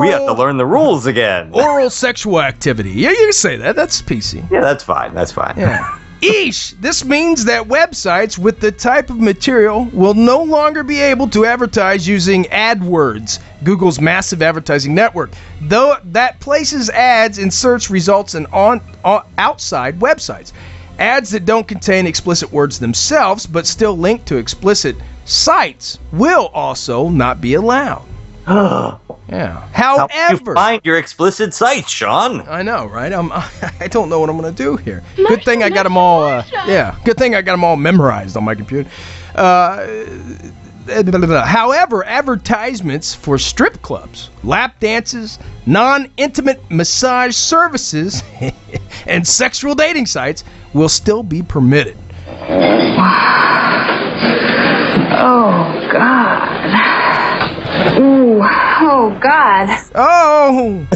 we have to learn the rules again. Oral sexual activity. Yeah, you can say that. That's PC. Yeah, that's fine. That's fine. Yeah. Eesh! This means that websites with the type of material will no longer be able to advertise using AdWords, Google's massive advertising network, though that places ads in search results and on outside websites. Ads that don't contain explicit words themselves but still link to explicit sites will also not be allowed. Yeah. However, how do you find your explicit sites, Sean? I know, right? I don't know what I'm going to do here. Good thing I got them all. Good thing I got them all memorized on my computer. However, advertisements for strip clubs, lap dances, non-intimate massage services, and sexual dating sites will still be permitted. Oh, God. Ooh, oh, God. Oh!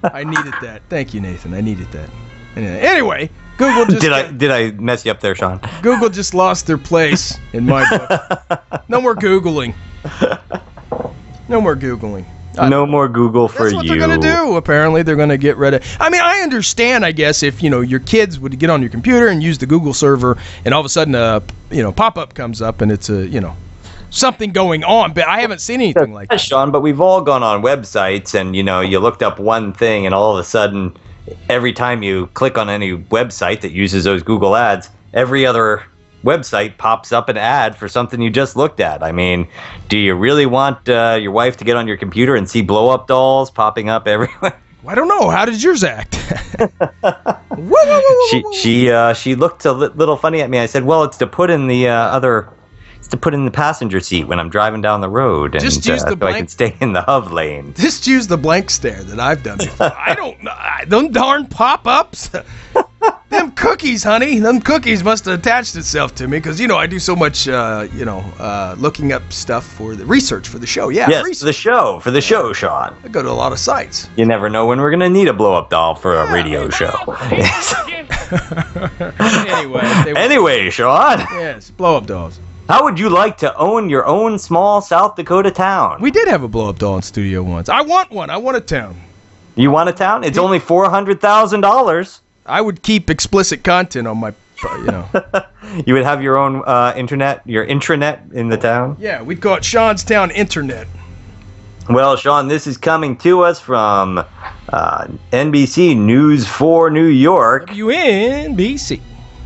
I needed that. Thank you, Nathan. I needed that. Anyway, Google just... Did I mess you up there, Sean? Google just lost their place in my book. No more Googling. No more Googling. No more Google for you. That's what they're going to do. Apparently, they're going to get rid of... I mean, I understand, I guess, if, your kids would get on your computer and use the Google server, and all of a sudden, pop-up comes up, and it's something going on, but I haven't seen anything like that. Sean, but we've all gone on websites, and, you looked up one thing, and all of a sudden, every time you click on any website that uses those Google ads, every other website pops up an ad for something you just looked at. I mean, do you really want your wife to get on your computer and see blow-up dolls popping up everywhere? I don't know. How did yours act? She looked a little funny at me. I said, well, it's to put in the passenger seat when I'm driving down the road, and just use the so I can stay in the hub lane. Just use the blank stare that I've done before. I don't know. Them darn pop-ups. Them cookies, honey. Them cookies must have attached itself to me because, I do so much, looking up stuff for the research for the show. Yeah, yes, for the show, Sean. I go to a lot of sites. You never know when we're going to need a blow-up doll for a radio show. Anyway, Sean. Yes, blow-up dolls. How would you like to own your own small South Dakota town? We did have a blow-up doll in studio once. I want one. I want a town. You want a town? It's only $400,000. I would keep explicit content on my, You would have your own your intranet in the town? Yeah, we'd call it Sean's Town Internet. Well, Sean, this is coming to us from NBC News 4 New York. WNBC.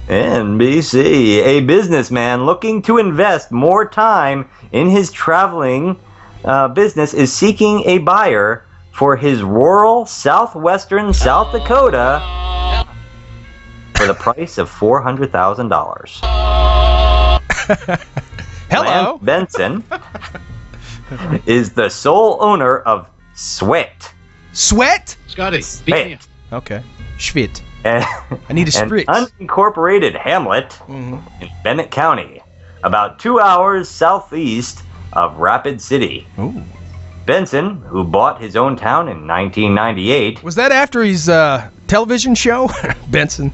NBC. A businessman looking to invest more time in his traveling business is seeking a buyer for his rural southwestern South Dakota for the price of $400,000. Hello. Lance Benson is the sole owner of Sweat. Sweat? Scotty, Sweat. Okay. Schwit. I need a An spritz. unincorporated hamlet in Bennett County, about 2 hours southeast of Rapid City. Ooh. Benson, who bought his own town in 1998, Was that after his television show? Benson.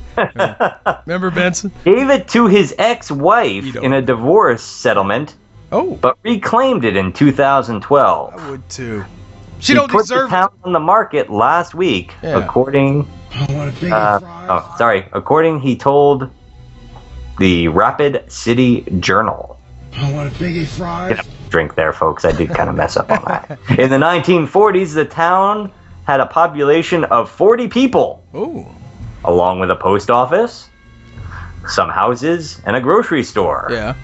Remember Benson? gave it to his ex-wife You don't- in a divorce settlement, Oh, but reclaimed it in 2012. I would too. She He don't put deserve the town on the market last week, Yeah. according. According, he told the Rapid City Journal. I want a biggie fries. Get a drink there, folks. I did kind of mess up on that. In the 1940s, the town had a population of 40 people, Ooh. along with a post office, some houses, and a grocery store. Yeah.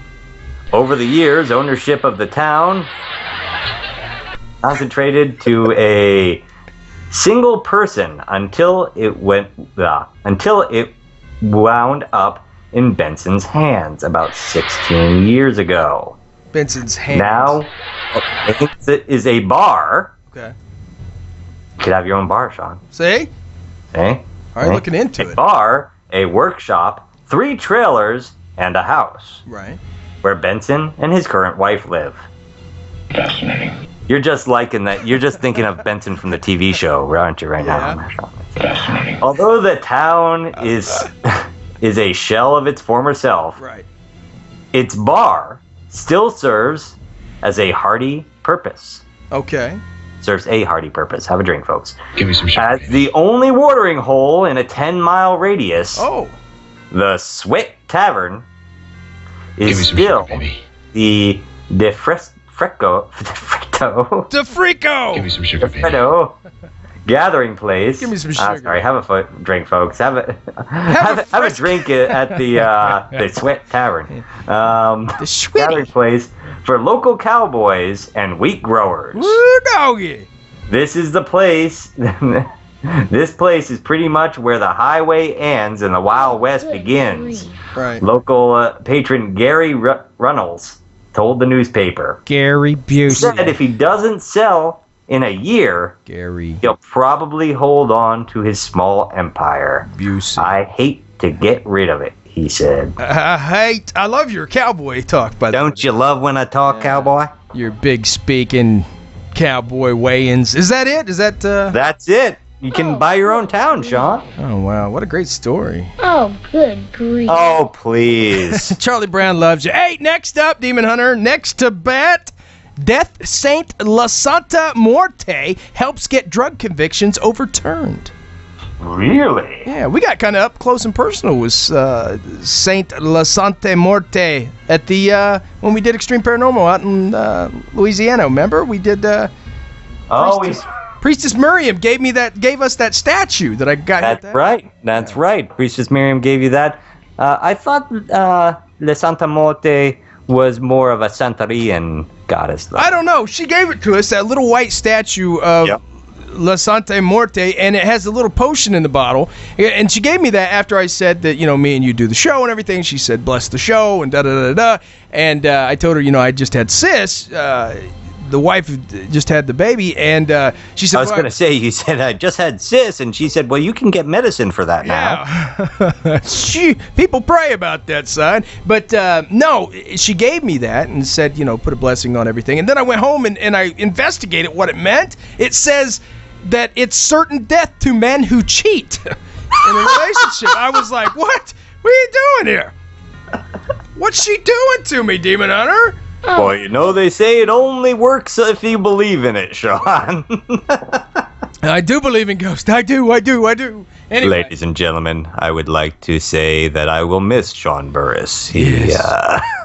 Over the years, ownership of the town concentrated to a single person until it wound up in Benson's hands about 16 years ago. Benson's hands. Now, it is a bar. Okay. You could have your own bar, Sean. See? Okay? All right, looking into A it. bar, a workshop, 3 trailers, and a house Right. where Benson and his current wife live. Fascinating. You're just liking that. You're just thinking of Benson from the TV show, aren't you, right now? Fascinating. Although the town is a shell of its former self, Right. its bar still serves as a hearty purpose. Okay. Serves a hearty purpose. Have a drink, folks. Give me some sugar. As the only watering hole in a 10-mile radius, Oh. the Sweat Tavern Give me is some still sugar, baby. the DeFrico. Give me some sugar, baby. gathering place. Give me some sugar. Sorry, have a drink, folks. Have a drink at the Sweat Tavern. The Gathering Schwitty. place for local cowboys and wheat growers. Woo doggy. This is the place. This place is pretty much where the highway ends and the Wild West begins. Right. Local patron Gary Runnels told the newspaper. Gary He said Busey. if he doesn't sell in a year, Gary he'll probably hold on to his small empire. Busey. I hate to get rid of it, he said. I love your cowboy talk, by the way. Don't you love when I talk, cowboy? Your big speaking cowboy weigh-ins. Is that it? Is that That's it. You can buy your own town, Sean. Oh wow, what a great story. Oh, good grief. Oh, please. Charlie Brown loves you. Hey, next up, Demon Hunter, next to bat, Death Saint La Santa Muerte helps get drug convictions overturned. Really? Yeah, we got kind of up close and personal with Saint La Santa Muerte at the when we did Extreme Paranormal out in Louisiana. Remember, we did. Priestess Miriam gave us that statue that I got. That's right. That's right. Priestess Miriam gave you that. I thought La Santa Muerte was more of a Santerian goddess, though. I don't know. She gave it to us, that little white statue of La Santa Muerte, and it has a little potion in the bottle. And she gave me that after I said that, me and you do the show and everything. She said, bless the show, and da-da-da-da. And I told her, I just had cis. The wife just had the baby, and she said... I was going to say, you said, I just had cis, and she said, well, you can get medicine for that now. Yeah. People pray about that, son. But no, she gave me that and said, put a blessing on everything. And then I went home and I investigated what it meant. It says that it's certain death to men who cheat in a relationship. I was like, what? What are you doing here? What's she doing to me, Demon Hunter? Well, they say it only works if you believe in it, Sean. I do believe in ghosts. I do. Anyway. Ladies and gentlemen, I would like to say that I will miss Sean Burris.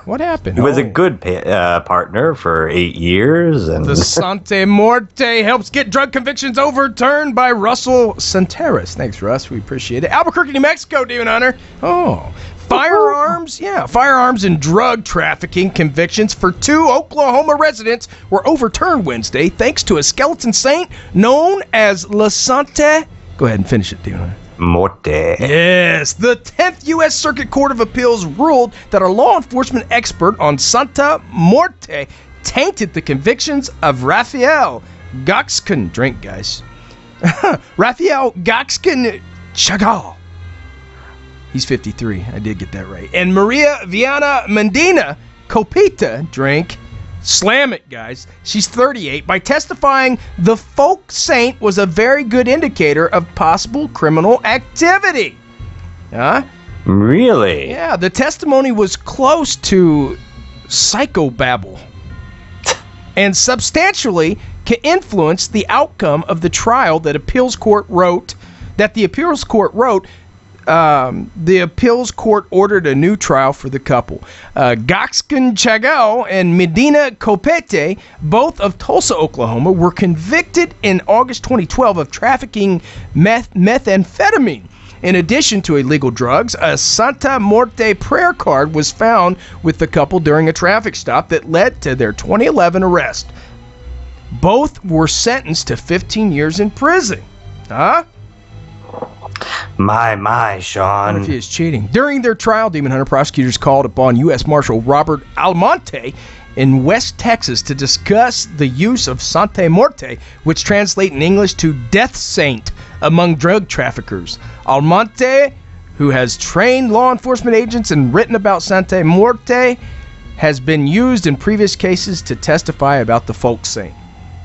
What happened? He was a good partner for 8 years. And The Sante Morte helps get drug convictions overturned by Russell Santeris. Thanks, Russ. We appreciate it. Albuquerque, New Mexico, Demon Hunter. Oh. Firearms and drug trafficking convictions for 2 Oklahoma residents were overturned Wednesday thanks to a skeleton saint known as La Sante. Go ahead and finish it, Demon Hunter. Morte. Yes, the 10th U.S. Circuit Court of Appeals ruled that a law enforcement expert on Santa Morte tainted the convictions of Raphael Goxkin. Drink, guys. Raphael Goxkin Chagall. He's 53. I did get that right. And Maria Viana Mendina Copita. Drink. Slam it, guys. She's 38. By testifying, the folk saint was a very good indicator of possible criminal activity. Huh? Really? Yeah, the testimony was close to psychobabble and substantially can influence the outcome of the trial that the appeals court wrote. The appeals court ordered a new trial for the couple. Goxkin Chagall and Medina Copete, both of Tulsa, Oklahoma, were convicted in August 2012 of trafficking methamphetamine. In addition to illegal drugs, a Santa Morte prayer card was found with the couple during a traffic stop that led to their 2011 arrest. Both were sentenced to 15 years in prison. Huh? My, Sean. What if he is cheating? During their trial, Demon Hunter prosecutors called upon U.S. Marshal Robert Almonte in West Texas to discuss the use of Santa Morte, which translate in English to death saint, among drug traffickers. Almonte, who has trained law enforcement agents and written about Santa Morte, has been used in previous cases to testify about the folk saint.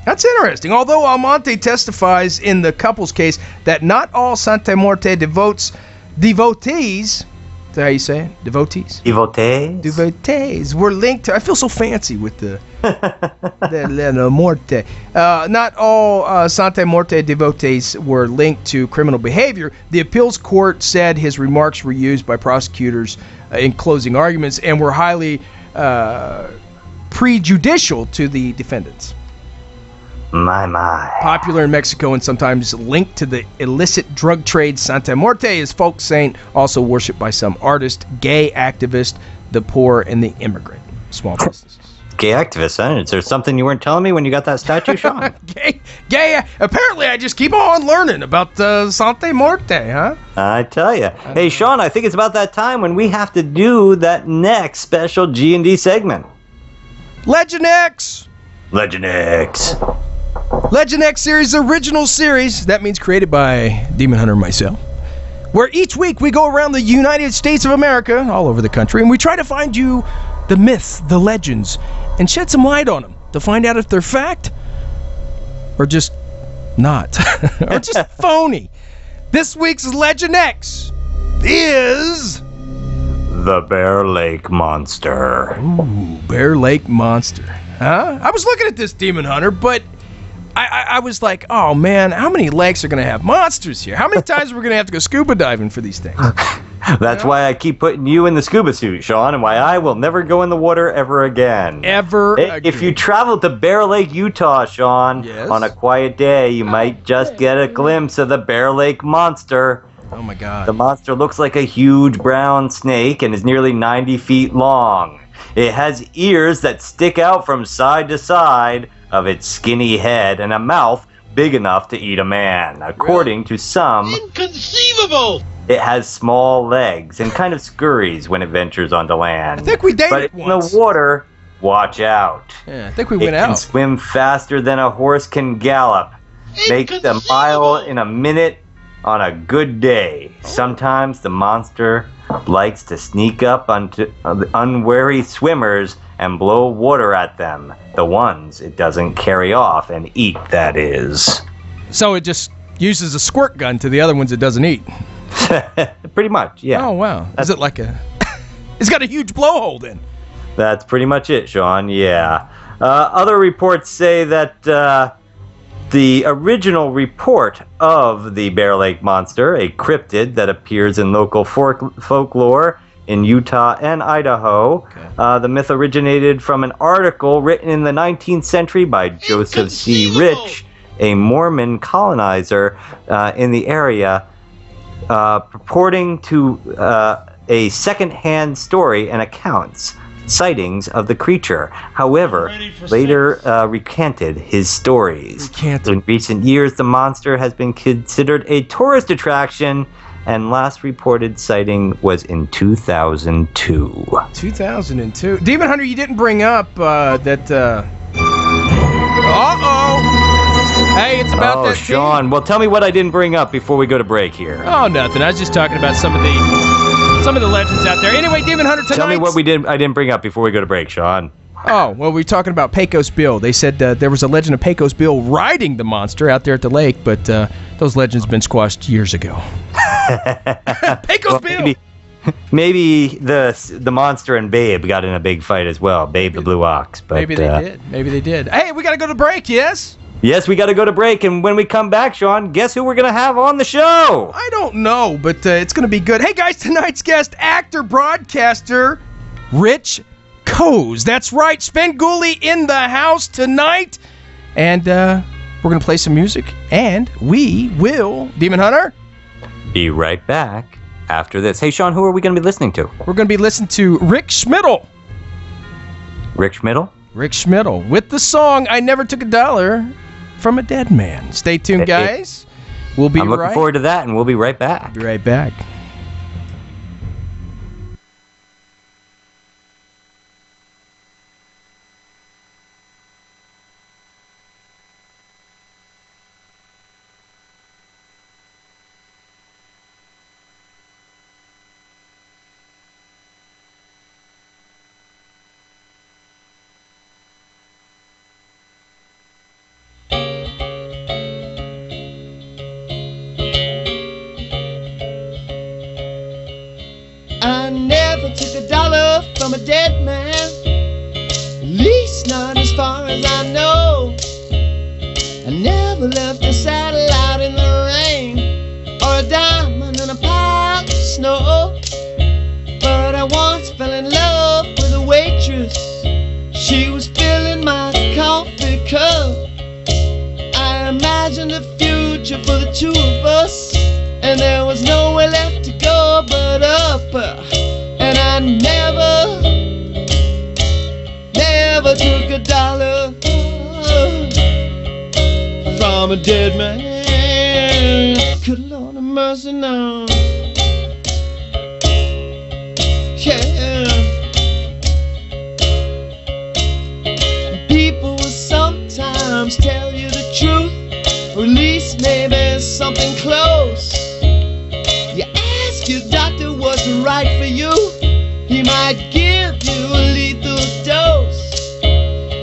That's interesting. Although Almonte testifies in the couple's case that not all Santa Morte devotees, is that how you say it? Devotees were linked to, I feel so fancy with the Morte. Not all Santa Morte devotees were linked to criminal behavior. The appeals court said his remarks were used by prosecutors in closing arguments and were highly prejudicial to the defendants. My. Popular in Mexico and sometimes linked to the illicit drug trade, Santa Morte is folk saint, also worshipped by some artists, gay activists, the poor, and the immigrant. Small businesses. Gay activists, huh? Is there something you weren't telling me when you got that statue, Sean? Gay. Apparently, I just keep on learning about Santa Morte, huh? I tell you. Hey, Sean, I think it's about that time when we have to do that next special G&D segment. Legend X series, original series. That means created by Demon Hunter and myself. Where each week we go around the United States of America, all over the country, and we try to find you the myths, the legends, and shed some light on them to find out if they're fact or just not, or just phony. This week's Legend X is the Bear Lake Monster. Ooh, Bear Lake Monster. Huh? I was looking at this, Demon Hunter, but I was like, oh man, how many lakes are going to have monsters here? How many times are we going to have to go scuba diving for these things? That's why I keep putting you in the scuba suit, Sean, and why I will never go in the water ever again. If you travel to Bear Lake, Utah, Sean, on a quiet day, you might just get a glimpse of the Bear Lake Monster. Oh my God. The monster looks like a huge brown snake and is nearly 90 feet long. It has ears that stick out from side to side of its skinny head and a mouth big enough to eat a man. According to some, Inconceivable! It has small legs and kind of scurries when it ventures onto land. I think we dated it once. In the water, watch out. Yeah, I think we went out. It can swim faster than a horse can gallop. Makes a mile in a minute on a good day. Sometimes the monster likes to sneak up onto unwary swimmers and blow water at them. The ones it doesn't carry off and eat, that is. So it just uses a squirt gun to the other ones it doesn't eat. Pretty much, yeah. Oh, wow. Is it like a... It's got a huge blowhole then. That's pretty much it, Sean, yeah. Other reports say that The original report of the Bear Lake Monster, a cryptid that appears in local folklore in Utah and Idaho. The myth originated from an article written in the 19th century by Joseph C. Rich, a Mormon colonizer in the area, purporting to a second-hand story and accounts sightings of the creature. However, later recanted his stories. In recent years, the monster has been considered a tourist attraction, and last reported sighting was in 2002. 2002. Demon Hunter, you didn't bring up that... Hey, it's about that Sean. team. Well, tell me what I didn't bring up before we go to break here. Oh, nothing. I was just talking about some of the legends out there. Anyway, Demon Hunter, tonight... Tell me what I didn't bring up before we go to break, Sean. Oh, well, we were talking about Pecos Bill. They said there was a legend of Pecos Bill riding the monster out there at the lake, but those legends have been squashed years ago. Pecos Bill! Maybe the monster and Babe got in a big fight as well. Babe the Blue Ox. But, maybe they did. Maybe they did. Hey, we got to go to break, yes? Yes, we got to go to break, and when we come back, Sean, guess who we're going to have on the show? I don't know, but it's going to be good. Hey, guys, tonight's guest, actor, broadcaster, Rich Coase. That's right, Svengoolie in the house tonight. And we're going to play some music, and we will, Demon Hunter, be right back after this. Hey, Sean, who are we going to be listening to? We're going to be listening to Rick Schmidl. Rick Schmidl? Rick Schmidl with the song I Never Took a Dollar from a Dead Man. Stay tuned, guys. We'll be I'm looking forward to that, and we'll be right back. Be right back. I never took a dollar from a dead man, at least not as far as I know. I never left a saddle out in the rain, or a diamond in a pile of snow. But I once fell in love with a waitress. She was filling my coffee cup. I imagined a future for the two of us, and there was nowhere left to go but up. And I never took a dollar from a dead man. Good Lord have mercy now. Yeah. People will sometimes tell you the truth, or at least maybe something close. You ask your doctor what's right for you, he might give you a lethal dose.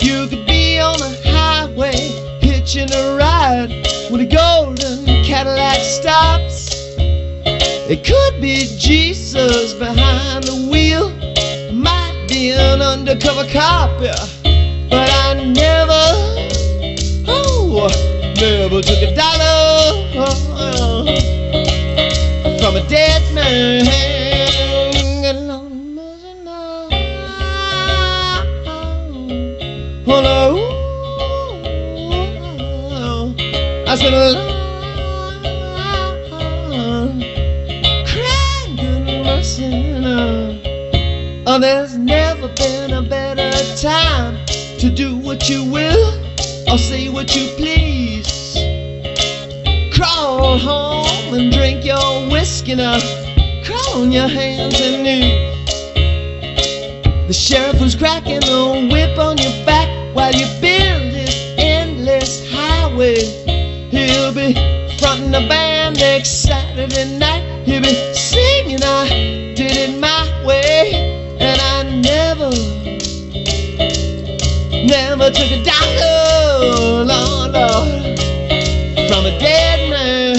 You could be on a highway hitching a ride when a golden Cadillac stops. It could be Jesus behind the wheel, might be an undercover cop, but I never took a dollar from a dead man. Good Lord have mercy now. Oh no, I said crying good mercy now. Oh, there's never been a better time to do what you will or say what you please. Crawl home and drink your whiskey now. Crawl on your hands and knees. The sheriff was cracking the whip on your back while you build this endless highway. He'll be fronting a band next Saturday night. He'll be singing I did it my way. And I never took a dollar, Lord, Lord, from a dead man.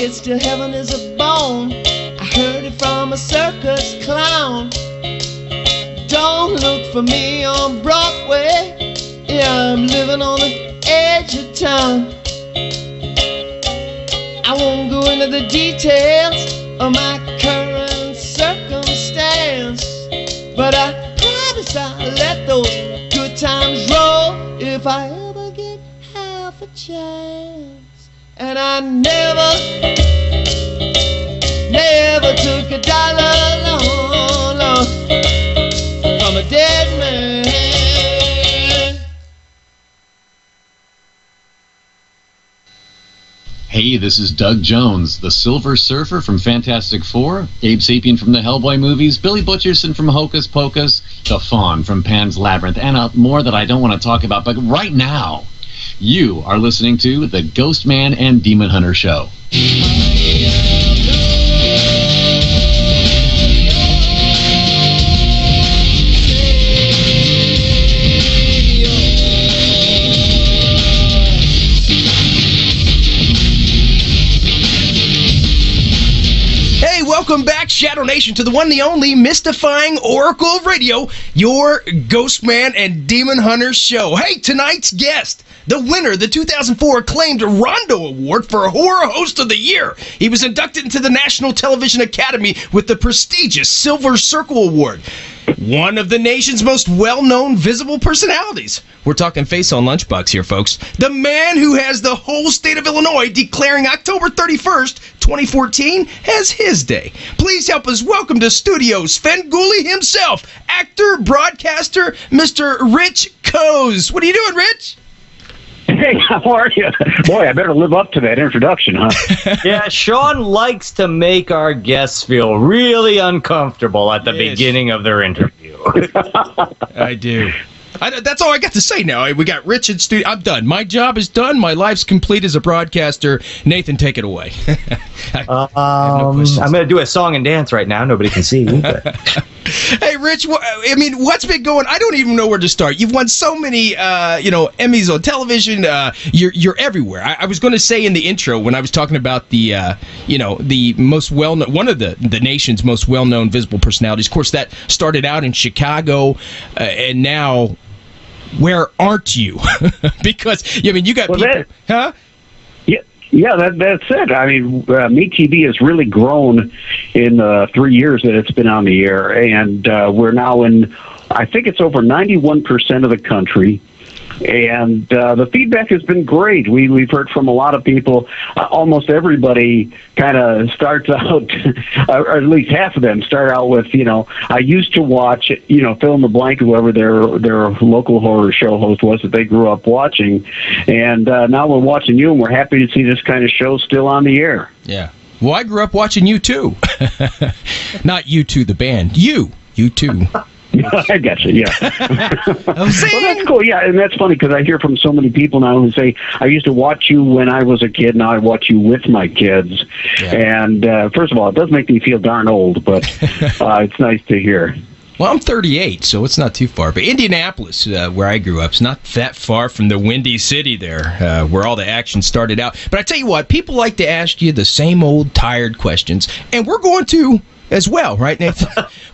tickets to heaven is a bone. I heard it from a circus clown. Don't look for me on Broadway. Yeah, I'm living on the edge of town. I won't go into the details of my current circumstance, but I promise I'll let those good times roll if I ever get half a chance. And I never took a dollar loan from a dead man. Hey, this is Doug Jones, the Silver Surfer from Fantastic Four, Abe Sapien from the Hellboy movies, Billy Butcherson from Hocus Pocus, the Faun from Pan's Labyrinth, and more that I don't want to talk about. But right now, you are listening to the Ghostman and Demon Hunter Show. Welcome back, Shadow Nation, to the one, the only, mystifying Oracle of Radio, your Ghostman and Demon Hunter show. Hey, tonight's guest, the winner, the 2004 acclaimed Rondo Award for Horror Host of the Year. He was inducted into the National Television Academy with the prestigious Silver Circle Award. One of the nation's most well-known visible personalities. We're talking Face on Lunchbox here, folks. The man who has the whole state of Illinois declaring October 31st, 2014 as his day. Please help us welcome to studio Svengoolie himself, actor, broadcaster, Mr. Rich Coase. What are you doing, Rich? Hey, how are you? Boy, I better live up to that introduction, huh? Yeah, Sean likes to make our guests feel really uncomfortable at the beginning of their interview. I do. That's all I got to say now. We got Rich in studio. I'm done. My job is done. My life's complete as a broadcaster. Nathan, take it away. I'm going to do a song and dance right now. Nobody can see me. But. Hey, Rich, what's been going? I don't even know where to start. You've won so many, Emmys on television. You're everywhere. I was going to say in the intro when I was talking about the most well-known, one of the nation's most well-known visible personalities. Of course, that started out in Chicago, and now. Where aren't you? Because you got people, huh? Yeah, that's it. I mean, MeTV has really grown in the 3 years that it's been on the air, and we're now in, I think it's over 91% of the country. And the feedback has been great. We've heard from a lot of people. Almost everybody kind of starts out, or at least half of them start out with, I used to watch, fill in the blank, whoever their local horror show host was that they grew up watching. And now we're watching you, and we're happy to see this kind of show still on the air. Yeah. Well, I grew up watching you too. Not U2 the band. You too. I got you, yeah. Well, that's cool, yeah, and that's funny because I hear from so many people now who say, I used to watch you when I was a kid, now I watch you with my kids. Yeah. And first of all, it does make me feel darn old, but it's nice to hear. Well, I'm 38, so it's not too far. But Indianapolis, where I grew up, is not that far from the Windy City there, where all the action started out. But I tell you what, people like to ask you the same old tired questions, and we're going to as well, right, Nathan?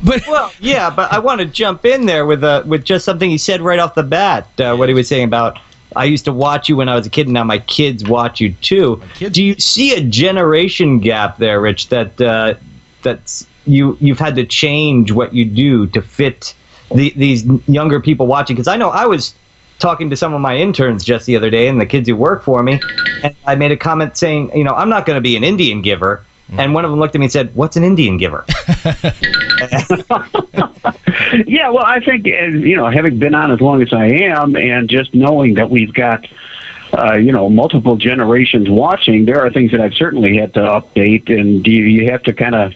But I want to jump in there with just something he said right off the bat. What he was saying about, I used to watch you when I was a kid, and now my kids watch you too. Do you see a generation gap there, Rich? That's you've had to change what you do to fit these younger people watching? Because I know I was talking to some of my interns just the other day, and the kids who work for me, and I made a comment saying, I'm not going to be an Indian giver. And one of them looked at me and said, "What's an Indian giver?" Yeah, well, I think, having been on as long as I am, and just knowing that we've got, multiple generations watching, there are things that I've certainly had to update, and you have to kind of,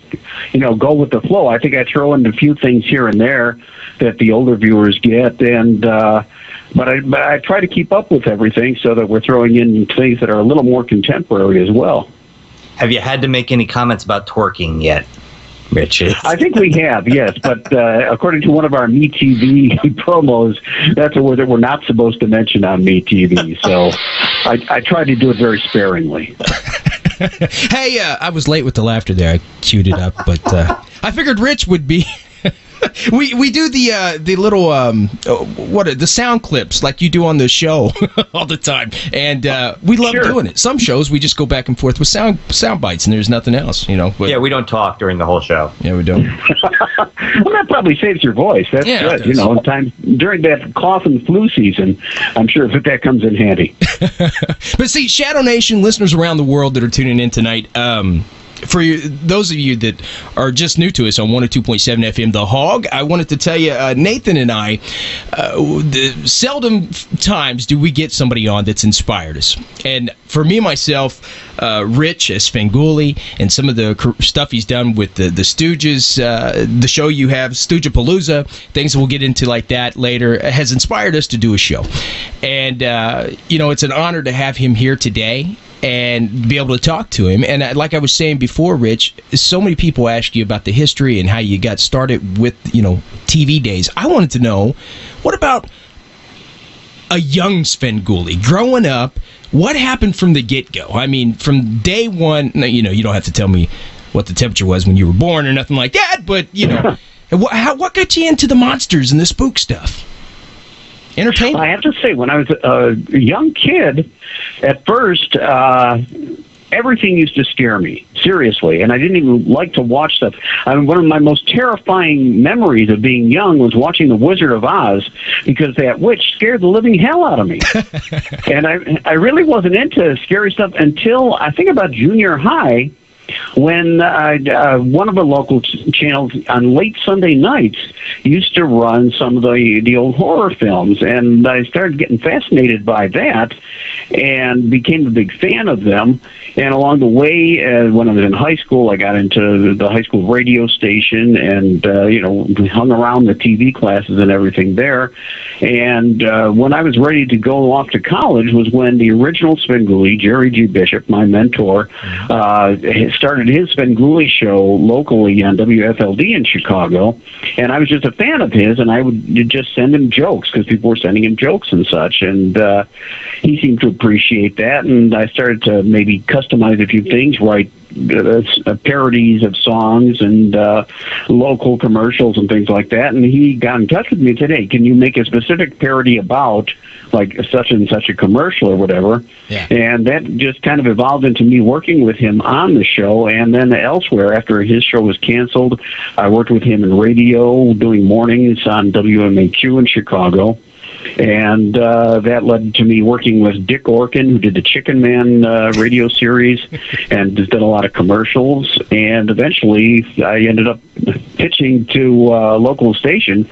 go with the flow. I think I throw in a few things here and there that the older viewers get, and but I try to keep up with everything so that we're throwing in things that are a little more contemporary as well. Have you had to make any comments about twerking yet, Rich? I think we have, yes. But according to one of our MeTV promos, that's a word that we're not supposed to mention on MeTV. So I try to do it very sparingly. Hey, I was late with the laughter there. I queued it up, but I figured Rich would be. We do the little the sound clips like you do on the show all the time, and we love doing it. Some shows we just go back and forth with sound bites, and there's nothing else, But, yeah, we don't talk during the whole show. Yeah, we don't. Well, that probably saves your voice. That's good. In time during that cough and flu season, I'm sure that comes in handy. But see, Shadow Nation listeners around the world that are tuning in tonight. For those of you that are just new to us on 102.7 FM The Hog, I wanted to tell you, Nathan and I, seldom times do we get somebody on that's inspired us. And for me, myself, Rich as Svengoolie, and some of the stuff he's done with the Stooges, the show you have, Stoogepalooza, things we'll get into like that later, has inspired us to do a show. And, it's an honor to have him here today and be able to talk to him. And like I was saying before, Rich, so many people ask you about the history and how you got started with, TV days. I wanted to know, what about a young Svengoolie growing up? What happened from the get-go? I mean, from day one, you don't have to tell me what the temperature was when you were born or nothing like that, but, what got you into the monsters and the spook stuff? Entertainment. I have to say, when I was a young kid, at first, everything used to scare me, seriously, and I didn't even like to watch stuff. One of my most terrifying memories of being young was watching The Wizard of Oz, because that witch scared the living hell out of me. And I really wasn't into scary stuff until, I think, about junior high, when one of the local channels on late Sunday nights used to run some of the old horror films, and I started getting fascinated by that and became a big fan of them. And along the way, when I was in high school, I got into the high school radio station and, hung around the TV classes and everything there. And when I was ready to go off to college was when the original Svengoolie, Jerry G. Bishop, my mentor, started his Svengoolie show locally on WFLD in Chicago. And I was just a fan of his, and I would just send him jokes because people were sending him jokes and such. And he seemed to appreciate that, and I started to maybe customize a few things, write parodies of songs and local commercials and things like that. And he got in touch with me and said, hey, can you make a specific parody about like such and such a commercial or whatever? Yeah. And that just kind of evolved into me working with him on the show. And then elsewhere, after his show was canceled, I worked with him in radio, doing mornings on WMAQ in Chicago. And that led to me working with Dick Orkin, who did the Chicken Man radio series and has done a lot of commercials. And eventually I ended up pitching to a local station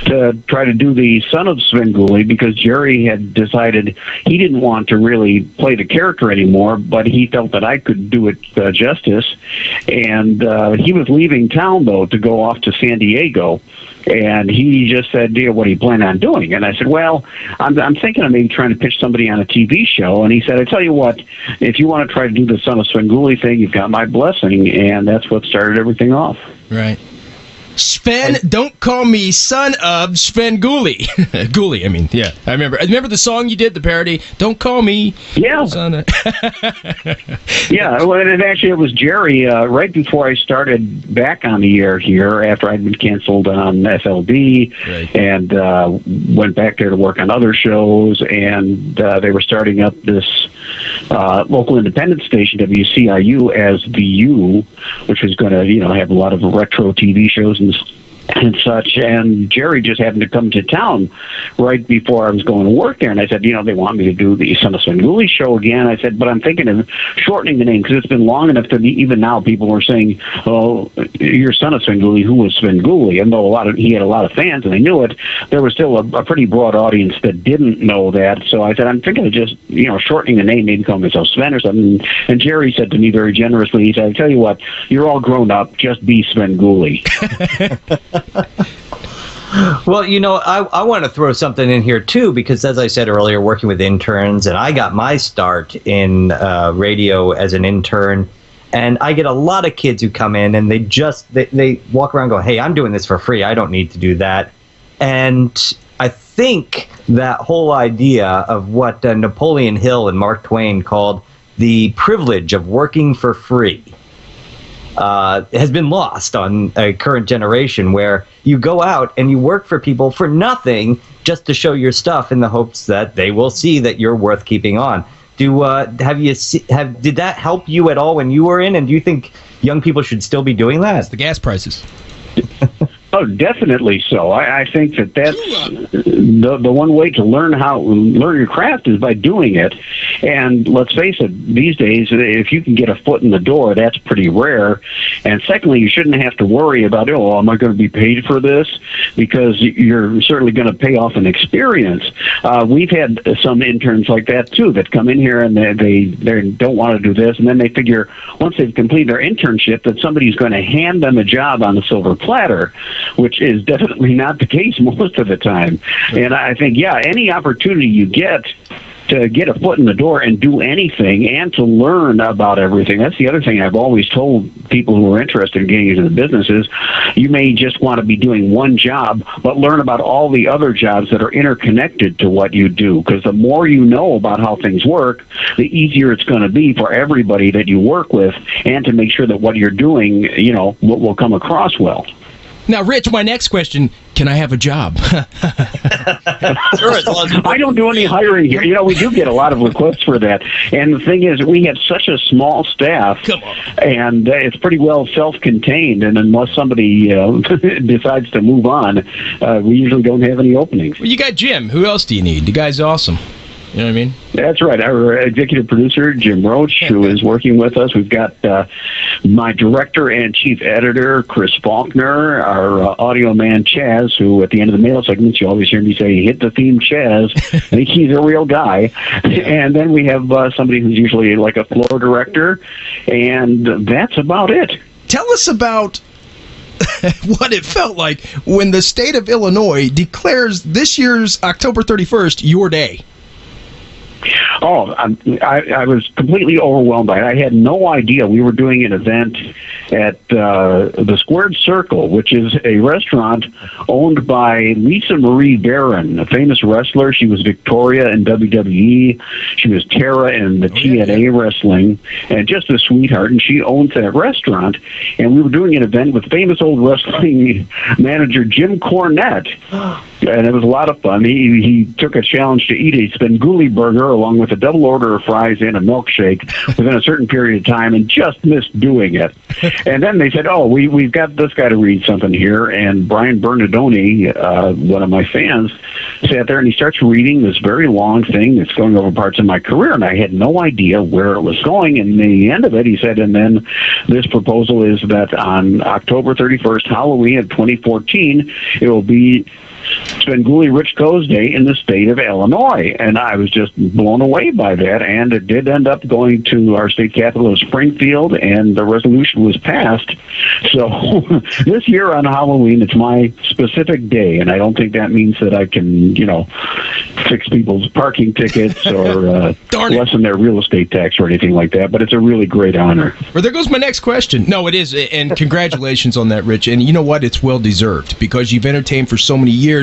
to try to do the Son of Svengoolie, because Jerry had decided he didn't want to really play the character anymore, but he felt that I could do it justice. And he was leaving town, though, to go off to San Diego. And he just said, dear, what do you plan on doing? And I said, well, I'm thinking of maybe trying to pitch somebody on a TV show. And he said, I tell you what, if you want to try to do the Son of Svengoolie thing, you've got my blessing. And that's what started everything off. Right. Sven, don't call me son of Svengoolie. Goolie, I mean, yeah. I remember the song you did, the parody, Don't Call Me Son of... Yeah, well, and actually it was Jerry, right before I started back on the air here, after I'd been canceled on FLD, right, and went back there to work on other shows, and they were starting up this local independent station, WCIU, as the U, which was going to, have a lot of retro TV shows and such. And Jerry just happened to come to town right before I was going to work there. And I said, they want me to do the Son of Svengoolie show again. I said, but I'm thinking of shortening the name because it's been long enough that even now people were saying, oh, you're Son of Svengoolie, who was Svengoolie? And though he had a lot of fans and they knew it, there was still a pretty broad audience that didn't know that. So I said, I'm thinking of just, shortening the name, maybe call myself Sven or something. And Jerry said to me very generously, he said, I tell you what, you're all grown up, just be Svengoolie. Well, I want to throw something in here, too, because as I said earlier, working with interns, and I got my start in radio as an intern, and I get a lot of kids who come in and they walk around and go, hey, I'm doing this for free. I don't need to do that. And I think that whole idea of what Napoleon Hill and Mark Twain called the privilege of working for free has been lost on a current generation, where you go out and you work for people for nothing just to show your stuff in the hopes that they will see that you're worth keeping on. Did that help you at all when you were in? And do you think young people should still be doing that? It's the gas prices. Oh, definitely so. I think that's the one way to learn your craft is by doing it. And let's face it, these days, if you can get a foot in the door, that's pretty rare. And secondly, you shouldn't have to worry about, am I going to be paid for this? Because you're certainly going to pay off an experience. We've had some interns like that too that come in here and they don't want to do this, and then they figure once they've completed their internship that somebody's going to hand them a job on the silver platter, which is definitely not the case most of the time. And I think, any opportunity you get to get a foot in the door and do anything and to learn about everything. That's the other thing I've always told people who are interested in getting into the business is you may just want to be doing one job, but learn about all the other jobs that are interconnected to what you do. Because the more you know about how things work, the easier it's going to be for everybody that you work with, and to make sure that what you're doing, will come across well. Now, Rich, my next question, can I have a job? Sure. I don't do any hiring here. We do get a lot of requests for that. And the thing is, we have such a small staff, and it's pretty well self-contained. And unless somebody decides to move on, we usually don't have any openings. Well, you got Jim. Who else do you need? The guy's awesome. You know what I mean? That's right. Our executive producer, Jim Roach, who is working with us. We've got my director and chief editor, Chris Faulkner, our audio man, Chaz, who at the end of the mail segments, you always hear me say, hit the theme, Chaz. I think he's a real guy. And then we have somebody who's usually like a floor director, and that's about it. Tell us about what it felt like when the state of Illinois declares this year's October 31st your day. Oh, I was completely overwhelmed by it. I had no idea. We were doing an event at the Squared Circle, which is a restaurant owned by Lisa Marie Barron, a famous wrestler. She was Victoria in WWE. She was Tara in the TNA wrestling, and just a sweetheart. And she owns that restaurant. And we were doing an event with famous old wrestling manager Jim Cornette. And it was a lot of fun. He took a challenge to eat a Svengoolie burger along with a double order of fries and a milkshake within a certain period of time, and just missed doing it. And then they said, we've got this guy to read something here. And Brian Bernardoni, one of my fans, sat there and he starts reading this very long thing that's going over parts of my career, and I had no idea where it was going. And in the end of it, he said, and then this proposal is that on October 31st, Halloween of 2014, it will be Svengoolie Rich Co's Day in the state of Illinois. And I was just blown away by that, and it did end up going to our state capital of Springfield, and the resolution was passed. So this year on Halloween, it's my specific day, and I don't think that means that I can, fix people's parking tickets or lessen their real estate tax or anything like that, but it's a really great honor. Well, there goes my next question. No, it is, and congratulations on that, Rich. And you know what? It's well-deserved, because you've entertained for so many years.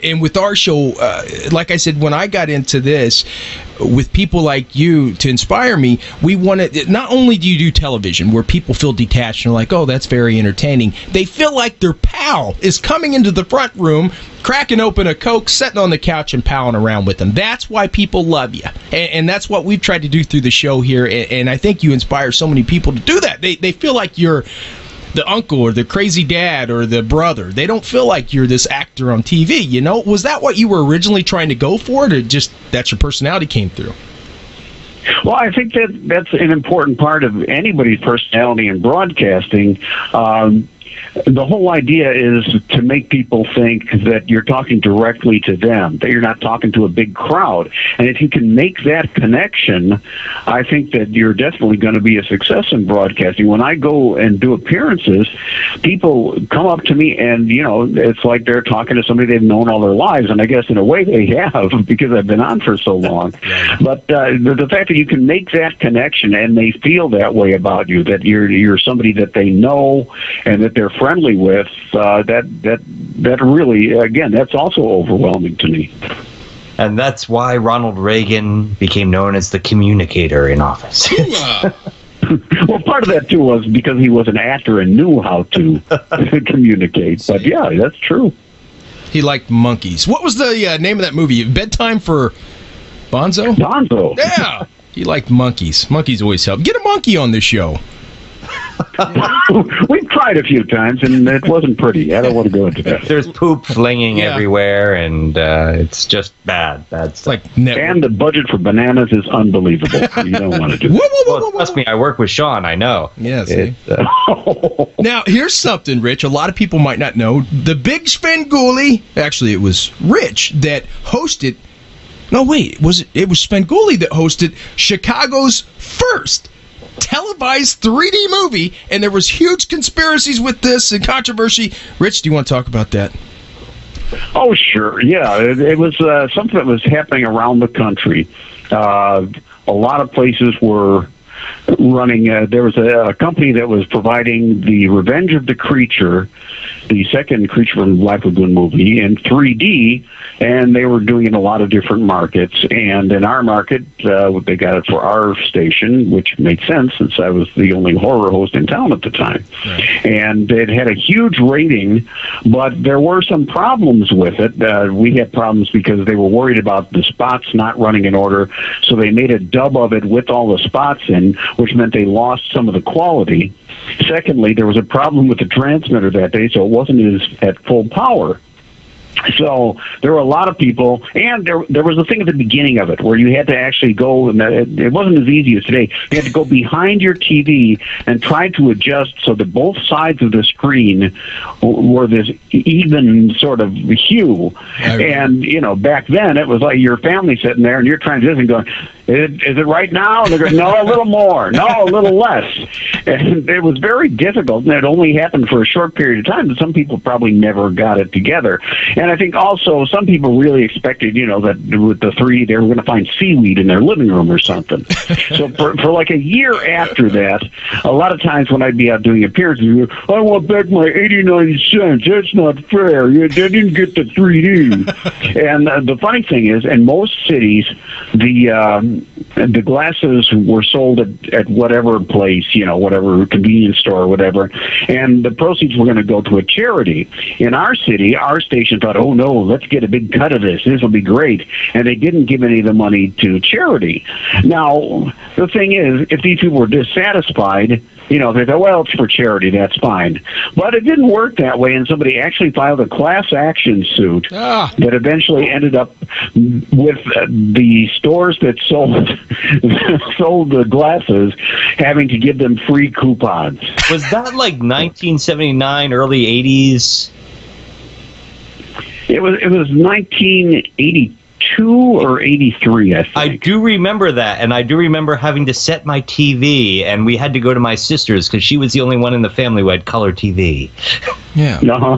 And with our show, like I said, when I got into this, with people like you to inspire me, we wanted, not only do you do television where people feel detached and are like, oh, that's very entertaining, they feel like their pal is coming into the front room, cracking open a Coke, sitting on the couch and palling around with them. That's why people love you. And that's what we've tried to do through the show here. And I think you inspire so many people to do that. They feel like you're the uncle or the crazy dad or the brother. They don't feel like you're this actor on TV, Was that what you were originally trying to go for, or just that's your personality came through? Well, I think that's an important part of anybody's personality in broadcasting. The whole idea is to make people think that you're talking directly to them, that you're not talking to a big crowd. And if you can make that connection, I think that you're definitely going to be a success in broadcasting. When I go and do appearances, people come up to me and, it's like they're talking to somebody they've known all their lives. And I guess in a way they have, because I've been on for so long. But the fact that you can make that connection and they feel that way about you, that you're somebody that they know and that they're friendly with, that really, again, that's also overwhelming to me. And that's why Ronald Reagan became known as the communicator in office. Well, part of that, too, was because he was an actor and knew how to communicate. But, yeah, that's true. He liked monkeys. What was the name of that movie? Bedtime for Bonzo? Bonzo. Yeah. He liked monkeys. Monkeys always help. Get a monkey on this show. We've tried a few times, and it wasn't pretty. I don't want to go into that. There's poop flinging everywhere, and it's just bad stuff. Like and the budget for bananas is unbelievable. You don't want to do that. Well, trust me, I work with Sean. I know. Yeah, see? Now, here's something, Rich. A lot of people might not know. The big Svengoolie, actually, it was Rich that hosted. No, wait, it was Svengoolie that hosted Chicago's first televised 3D movie, and there was huge conspiracies with this and controversy. Rich, do you want to talk about that? Oh, sure. Yeah, it was something that was happening around the country. A lot of places were running. There was a company that was providing The Revenge of the Creature, the second Creature from the Black Lagoon movie, in 3D, and they were doing it in a lot of different markets. And in our market, they got it for our station, which made sense since I was the only horror host in town at the time. Right. And it had a huge rating, but there were some problems with it. We had problems because they were worried about the spots not running in order, so they made a dub of it with all the spots in, which meant they lost some of the quality. Secondly, there was a problem with the transmitter that day, so it wasn't at full power. So there were a lot of people, and there was a thing at the beginning of it where you had to actually go, and it wasn't as easy as today. You had to go behind your TV and try to adjust so that both sides of the screen were this even sort of hue. And, back then it was like your family sitting there and you're trying to listen going, is it right now? And they're going, no, a little more. No, a little less. And it was very difficult, and it only happened for a short period of time, but some people probably never got it together. And I think also some people really expected, that with the 3, they were going to find seaweed in their living room or something. So for like a year after that, a lot of times when I'd be out doing appearances, I want back my 89 cents. That's not fair. I didn't get the 3D. And the funny thing is, in most cities, the glasses were sold at whatever place, whatever convenience store or whatever, and the proceeds were going to go to a charity. In our city, our station thought, oh no, let's get a big cut of this. This will be great. And they didn't give any of the money to charity. Now, the thing is, if these people were dissatisfied, they thought, well, it's for charity, that's fine. But it didn't work that way, and somebody actually filed a class action suit that eventually ended up with the stores that sold the glasses having to give them free coupons. Was that like 1979, early 80s? It was 1982 or 83, I think. I do remember that, and I do remember having to set my TV, and we had to go to my sister's because she was the only one in the family who had color TV. Yeah. Uh-huh.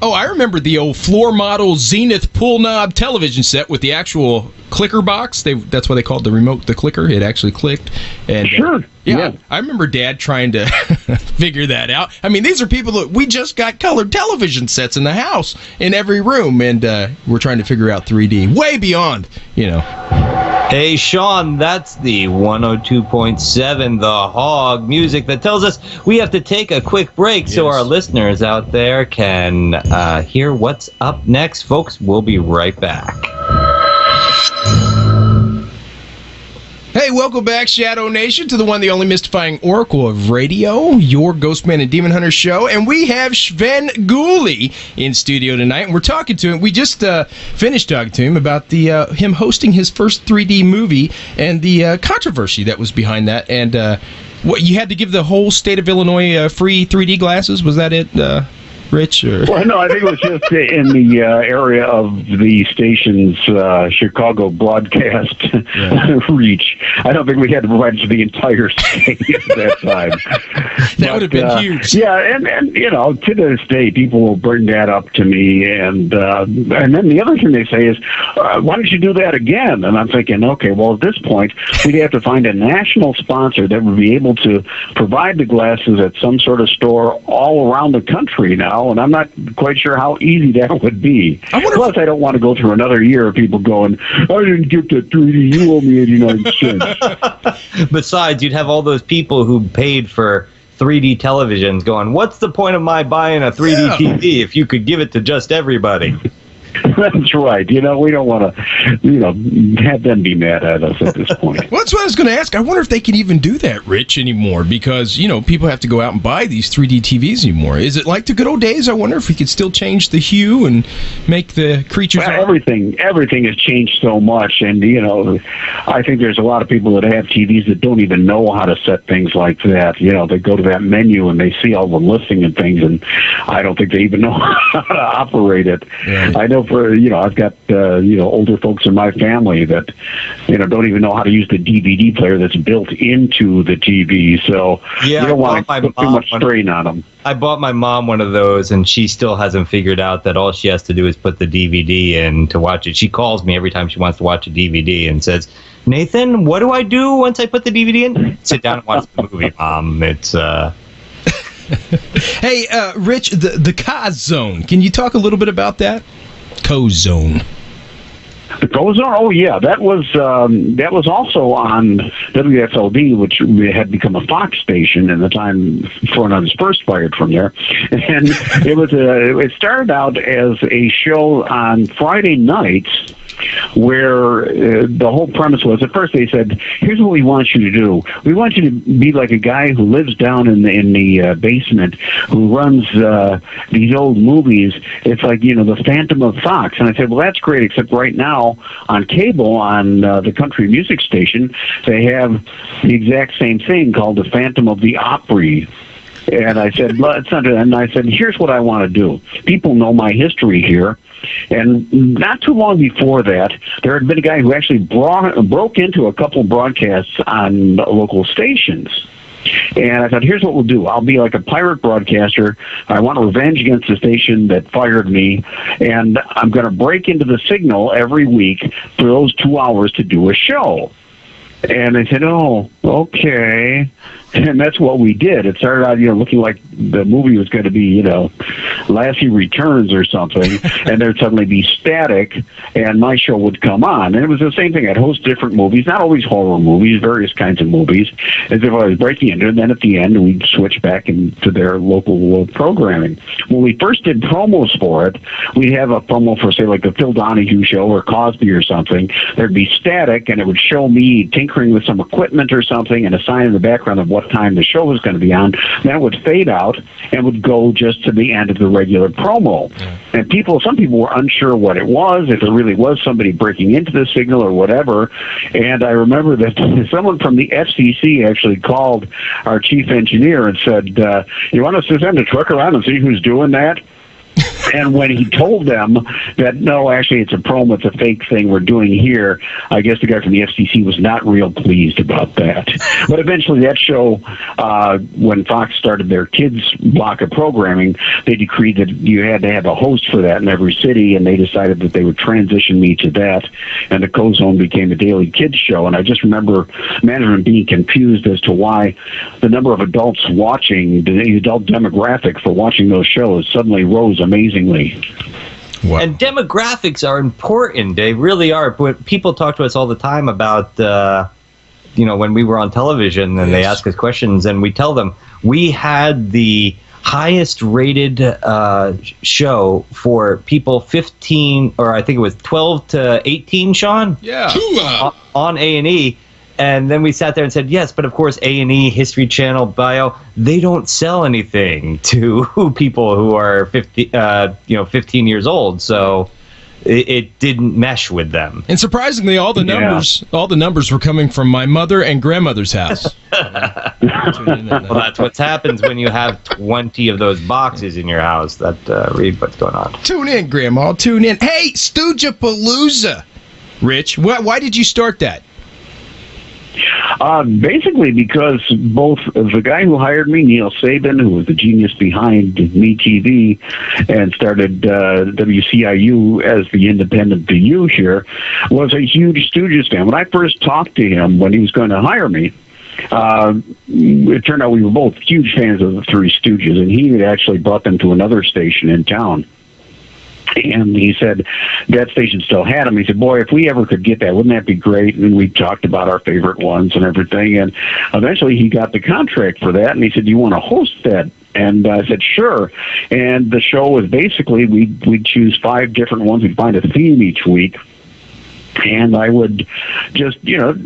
Oh, I remember the old floor model Zenith pull knob television set with the actual clicker box. That's why they called the remote the clicker. It actually clicked. And sure. Yeah, I remember Dad trying to figure that out. I mean, these are people that we just got colored television sets in the house in every room, and we're trying to figure out 3D. Way beyond, Hey, Sean, that's the 102.7 The Hog music that tells us we have to take a quick break so our listeners out there can hear what's up next. Folks, we'll be right back. Hey, welcome back, Shadow Nation, to the one, the only mystifying oracle of radio, your Ghostman and Demon Hunter show. And we have Svengoolie in studio tonight, and we're talking to him. We just finished talking to him about him hosting his first 3D movie and the controversy that was behind that. And what you had to give the whole state of Illinois free 3D glasses? Was that it, Rich? Or? Well, no, I think it was just in the area of the station's Chicago broadcast reach. I don't think we had to provide it to the entire state at that time. That would have been huge. Yeah, and to this day, people will bring that up to me, and then the other thing they say is, why don't you do that again? And I'm thinking, okay, well, at this point, we'd have to find a national sponsor that would be able to provide the glasses at some sort of store all around the country now. now, and I'm not quite sure how easy that would be. Plus, I don't want to go through another year of people going, I didn't get that 3D, you owe me 89 cents. Besides, you'd have all those people who paid for 3D televisions going, what's the point of my buying a 3D TV if you could give it to just everybody? That's right. We don't want to, have them be mad at us at this point. Well, that's what I was going to ask. I wonder if they can even do that, Rich, anymore, because, people have to go out and buy these 3D TVs anymore. Is it like the good old days? I wonder if we could still change the hue and make the creatures... Well, everything has changed so much, and, I think there's a lot of people that have TVs that don't even know how to set things like that. They go to that menu and they see all the listing and things, and I don't think they even know how to operate it. Yeah. I know I've got, older folks in my family that, don't even know how to use the DVD player that's built into the TV. So you don't want to put too much strain on them. I bought my mom one of those, and she still hasn't figured out that all she has to do is put the DVD in to watch it. She calls me every time she wants to watch a DVD and says, Nathan, what do I do once I put the DVD in? Sit down and watch the movie, Mom. It's... Hey, Rich, the K-Zone. Can you talk a little bit about that? K-Zone. The K-Zone? Oh, yeah. That was also on WFLD, which had become a Fox station in the time Frontline was first fired from there. And it started out as a show on Friday nights, where the whole premise was, at first they said, here's what we want you to do. We want you to be like a guy who lives down in the basement, who runs these old movies. It's like, the Phantom of Fox. And I said, well, that's great, except right now on cable, on the country music station, they have the exact same thing called the Phantom of the Opry. And I said, well, it's not, and I said, here's what I want to do. People know my history here. And not too long before that, there had been a guy who actually broke into a couple broadcasts on local stations. And I thought, here's what we'll do. I'll be like a pirate broadcaster. I want revenge against the station that fired me. And I'm going to break into the signal every week for those 2 hours to do a show. And I said, oh, okay. And that's what we did. It started out, looking like the movie was going to be, Lassie Returns or something, and there'd suddenly be static, and my show would come on. And it was the same thing. I'd host different movies, not always horror movies, various kinds of movies, as if I was breaking into it. And then at the end, we'd switch back into their local programming. When we first did promos for it, we'd have a promo for, say, like the Phil Donahue show or Cosby or something. There'd be static, and it would show me tinkering with some equipment or something, and a sign in the background of what time the show was going to be on. Then it would fade out and would go just to the end of the regular promo. And some people were unsure what it was, if it really was somebody breaking into the signal or whatever. And I remember that someone from the FCC actually called our chief engineer and said, you want us to send a truck around and see who's doing that? And when he told them that, no, actually it's a promo, it's a fake thing we're doing here, I guess the guy from the FCC was not real pleased about that. But eventually that show, when Fox started their kids block of programming, they decreed that you had to have a host for that in every city, and they decided that they would transition me to that, and the K-Zone became a daily kids show. And I just remember management being confused as to why the number of adults watching, the adult demographic for watching those shows suddenly rose amazingly. Wow. And demographics are important. They really are. But people talk to us all the time about, when we were on television and they ask us questions, and we tell them we had the highest rated show for people 15, or I think it was 12 to 18, Sean? Yeah. On A&E. And then we sat there and said, yes, but of course A&E, History Channel, Bio, they don't sell anything to people who are 15 years old. So it didn't mesh with them. And surprisingly, all the numbers were coming from my mother and grandmother's house. Well, that's what happens when you have 20 of those boxes in your house that read what's going on. Tune in, Grandma. Tune in. Hey, Stoojapalooza. Rich, why did you start that? Basically because both the guy who hired me, Neil Sabin, who was the genius behind Me TV and started WCIU as the independent VU here, was a huge Stooges fan. When I first talked to him when he was going to hire me, It turned out we were both huge fans of the Three Stooges, and he had actually brought them to another station in town. And he said that station still had them. He said, boy, if we ever could get that, wouldn't that be great? And we talked about our favorite ones and everything. And eventually he got the contract for that. And he said, do you want to host that? And I said, sure. And the show was basically, we'd choose 5 different ones. We'd find a theme each week. And I would just,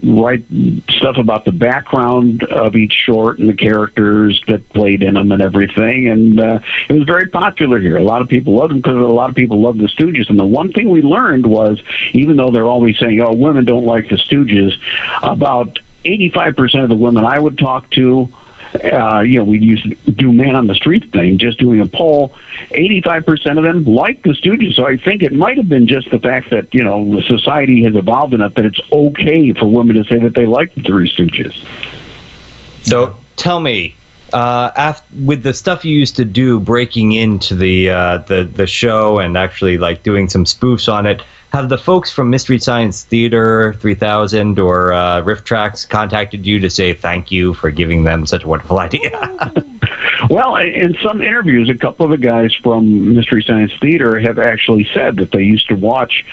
write stuff about the background of each short and the characters that played in them and everything. And it was very popular here. A lot of people loved them because a lot of people loved the Stooges. And the one thing we learned was, even though they're always saying, oh, women don't like the Stooges, about 85% of the women I would talk to, we used to do man on the street thing, just doing a poll. 85% of them like the Stooges. So I think it might have been just the fact that, the society has evolved enough that it's okay for women to say that they like the Three Stooges. So tell me, with the stuff you used to do, breaking into the show and actually like doing some spoofs on it, have the folks from Mystery Science Theater 3000 or Riff Tracks contacted you to say thank you for giving them such a wonderful idea? Well, in some interviews, a couple of the guys from Mystery Science Theater have actually said that they used to watch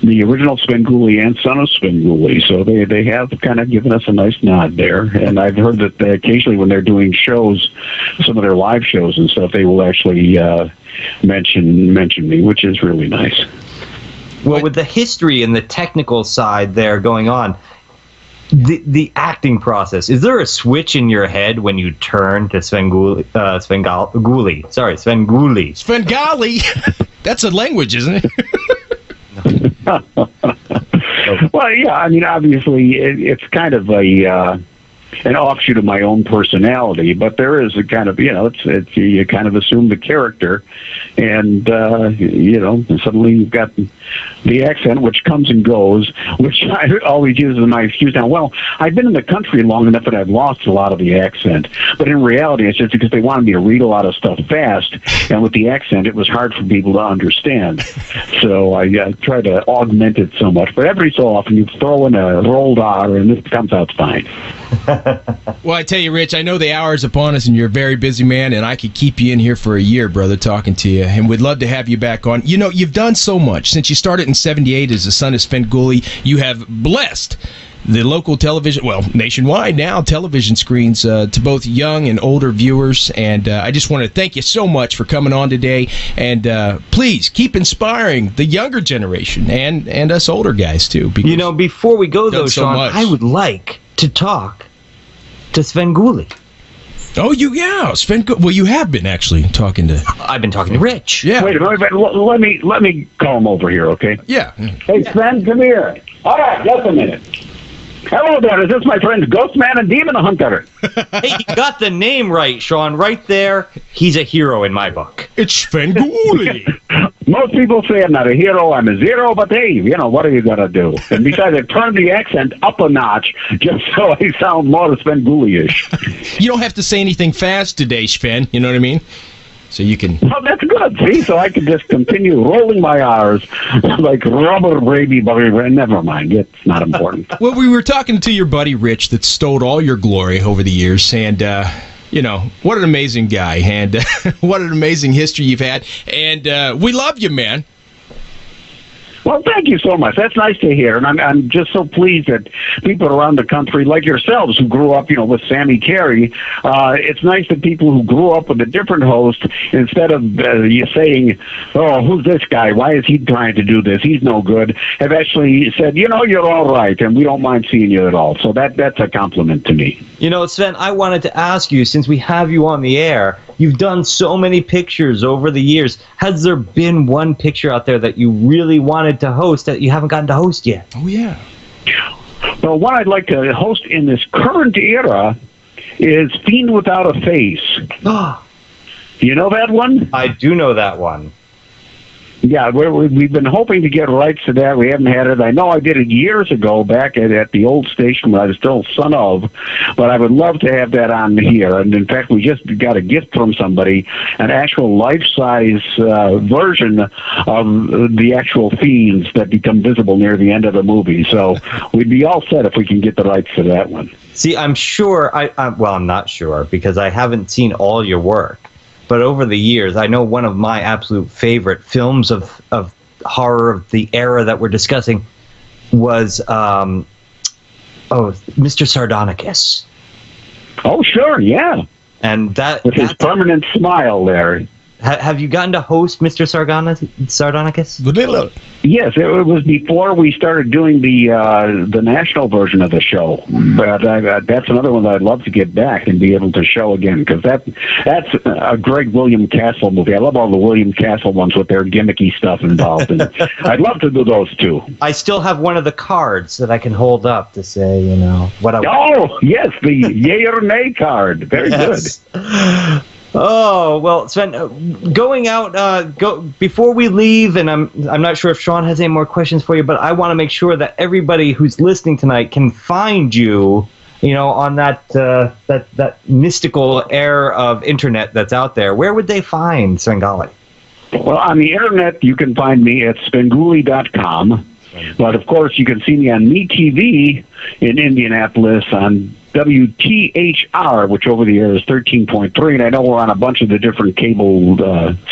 the original Svengoolie and Son of Svengoolie, so they have kind of given us a nice nod there. And I've heard that occasionally when they're doing shows, some of their live shows and stuff, they will actually mention me, which is really nice. Well, with the history and the technical side there going on, the acting process, is there a switch in your head when you turn to Svengoolie? Svengoolie. That's a language, isn't it? Well, yeah, I mean, obviously, it's kind of an offshoot of my own personality, but there is a kind of, it's you kind of assume the character, and suddenly you've got the accent, which comes and goes, which I always use as my excuse now. Well, I've been in the country long enough that I've lost a lot of the accent, but in reality, it's just because they wanted me to read a lot of stuff fast, and with the accent, it was hard for people to understand. So I try to augment it so much, but every so often you throw in a rolled R, and it comes out fine. Well, I tell you, Rich, I know the hour is upon us, and you're a very busy man, and I could keep you in here for a year, brother, talking to you, and we'd love to have you back on. You've done so much. Since you started in 78 as the son of Svengoolie, you have blessed the local television, well, nationwide now, television screens to both young and older viewers, and I just want to thank you so much for coming on today, and please keep inspiring the younger generation and us older guys, too. Before we go, though, Sean, I would like to talk to Svengoolie. Oh, Svengoolie. Well, you have been actually talking to. I've been talking to Rich. Yeah. Wait a minute. Let me call him over here, okay? Yeah. Hey, Sven, come here. All right, just a minute. Hello there. Is this my friend GhostMan&Demon Hunter? Hey, you got the name right, Sean. Right there. He's a hero in my book. It's Svengoolie. Most people say I'm not a hero, I'm a zero, but hey, what are you going to do? And besides, I turned the accent up a notch just so I sound more Svengoolie-ish. You don't have to say anything fast today, Sven. You know what I mean? So you can... Well, that's good. See, so I can just continue rolling my R's like rubber baby. Never mind. It's not important. Well, we were talking to your buddy Rich that stole all your glory over the years, and... what an amazing guy, and what an amazing history you've had, and we love you, man. Well, thank you so much. That's nice to hear, and I'm just so pleased that people around the country, like yourselves, who grew up, with Sammy Carey, it's nice that people who grew up with a different host, instead of you saying, "Oh, who's this guy? Why is he trying to do this? He's no good," have actually said, "You're all right, and we don't mind seeing you at all." So that's a compliment to me. Sven, I wanted to ask you, since we have you on the air, you've done so many pictures over the years. Has there been one picture out there that you really wanted to host that you haven't gotten to host yet? Oh, yeah. Well, what I'd like to host in this current era is Fiend Without a Face. You know that one? I do know that one. Yeah, we've been hoping to get rights to that. We haven't had it. I know I did it years ago back at the old station when I was still son of, but I would love to have that on here. And in fact, we just got a gift from somebody, an actual life-size version of the actual fiends that become visible near the end of the movie. So we'd be all set if we can get the rights to that one. See, I'm sure, I'm not sure because I haven't seen all your work. But over the years, I know one of my absolute favorite films of horror of the era that we're discussing was, Mr. Sardonicus. Oh, sure, yeah. And that with his permanent smile there. Have you gotten to host Mr. Sardonicus? Yes, it was before we started doing the national version of the show. But that's another one that I'd love to get back and be able to show again, because that's a great William Castle movie. I love all the William Castle ones with their gimmicky stuff involved. And I'd love to do those too. I still have one of the cards that I can hold up to say, what I. Oh yes, the yay or nay card. Very good. Oh, well, Sven, going out, before we leave, and I'm not sure if Sean has any more questions for you, but I want to make sure that everybody who's listening tonight can find you, on that mystical air of internet that's out there. Where would they find Svengoolie? Well, on the internet, you can find me at Svengoolie.com. But, of course, you can see me on MeTV in Indianapolis on WTHR, which over the air is 13.3, and I know we're on a bunch of the different cable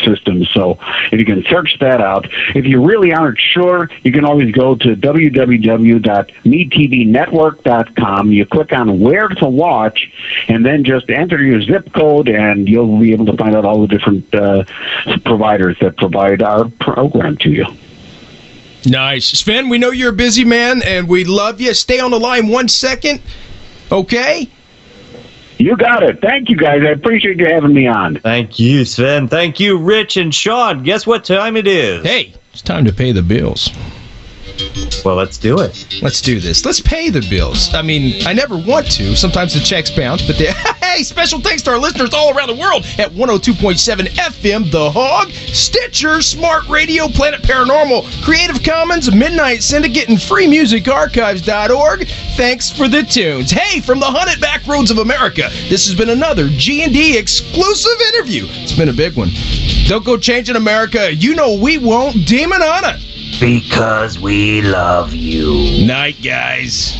systems, so if you can search that out. If you really aren't sure, you can always go to www.metvnetwork.com. You click on where to watch, and then just enter your zip code, and you'll be able to find out all the different providers that provide our program to you. Nice. Sven, we know you're a busy man, and we love you. Stay on the line 1 second. Okay? You got it. Thank you, guys. I appreciate you having me on. Thank you, Sven. Thank you, Rich and Sean. Guess what time it is? Hey, it's time to pay the bills. Well, let's do it. Let's do this. Let's pay the bills. I mean, I never want to. Sometimes the checks bounce, but hey, special thanks to our listeners all around the world at 102.7 FM, The Hog, Stitcher, Smart Radio, Planet Paranormal, Creative Commons, Midnight Syndicate, and freemusicarchives.org. Thanks for the tunes. Hey, from the Hunted Back Roads of America, this has been another G&D exclusive interview. It's been a big one. Don't go changing America. You know we won't. Demon Hunter. Because we love you. Night, guys.